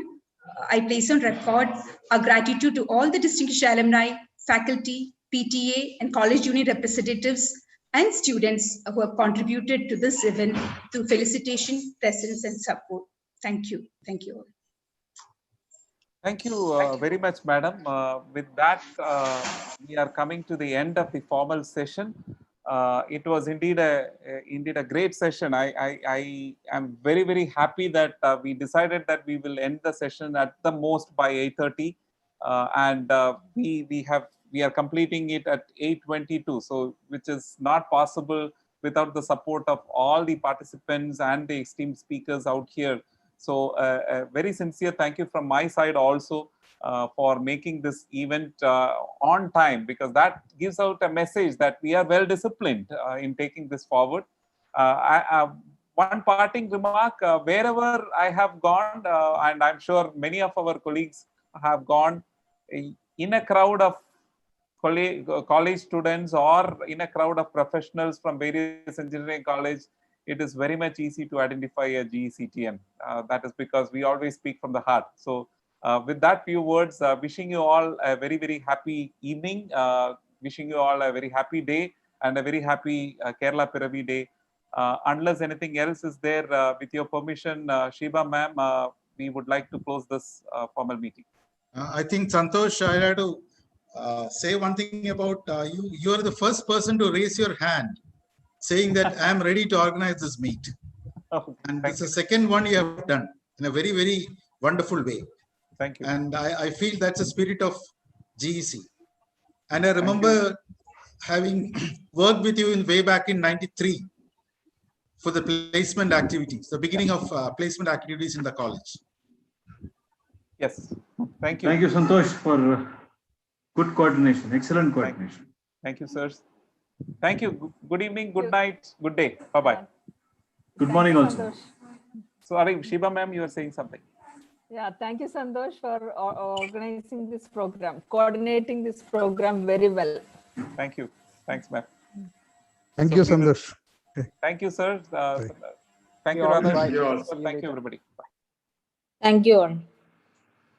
I place on record our gratitude to all the distinguished alumni, faculty, PTA, and college union representatives and students who have contributed to this event through felicitation, presence, and support. Thank you. Thank you all. Thank you very much, madam. With that, we are coming to the end of the formal session. It was indeed a great session. I am very, very happy that we decided that we will end the session at the most by 8:30, and we are completing it at 8:22. So, which is not possible without the support of all the participants and the esteemed speakers out here. So a very sincere thank you from my side also for making this event on time, because that gives out a message that we are well disciplined in taking this forward. One parting remark, wherever I have gone, and I'm sure many of our colleagues have gone, in a crowd of college students or in a crowd of professionals from various engineering college, it is very much easy to identify a GECTN. That is because we always speak from the heart. So with that few words, wishing you all a very, very happy evening, wishing you all a very happy day and a very happy Kerala Piravi day. Unless anything else is there, with your permission, Shiba ma'am, we would like to close this formal meeting. I think, Santosh, I had to say one thing about you. You are the first person to raise your hand saying that I am ready to organize this meet. And this is the second one you have done in a very, very wonderful way. Thank you. And I feel that's the spirit of GEC. And I remember having worked with you in way back in '93 for the placement activities, the beginning of placement activities in the college. Yes. Thank you. Thank you, Santosh, for good coordination, excellent coordination. Thank you, sirs. Thank you. Good evening, good night, good day. Bye-bye. Good morning also. Sorry, Shiba ma'am, you were saying something. Yeah, thank you, Santosh, for organizing this program, coordinating this program very well. Thank you. Thanks, ma'am. Thank you, Santosh. Thank you, sir. Thank you, all. Radha. Bye. Thank you, everybody. Bye. Thank you all.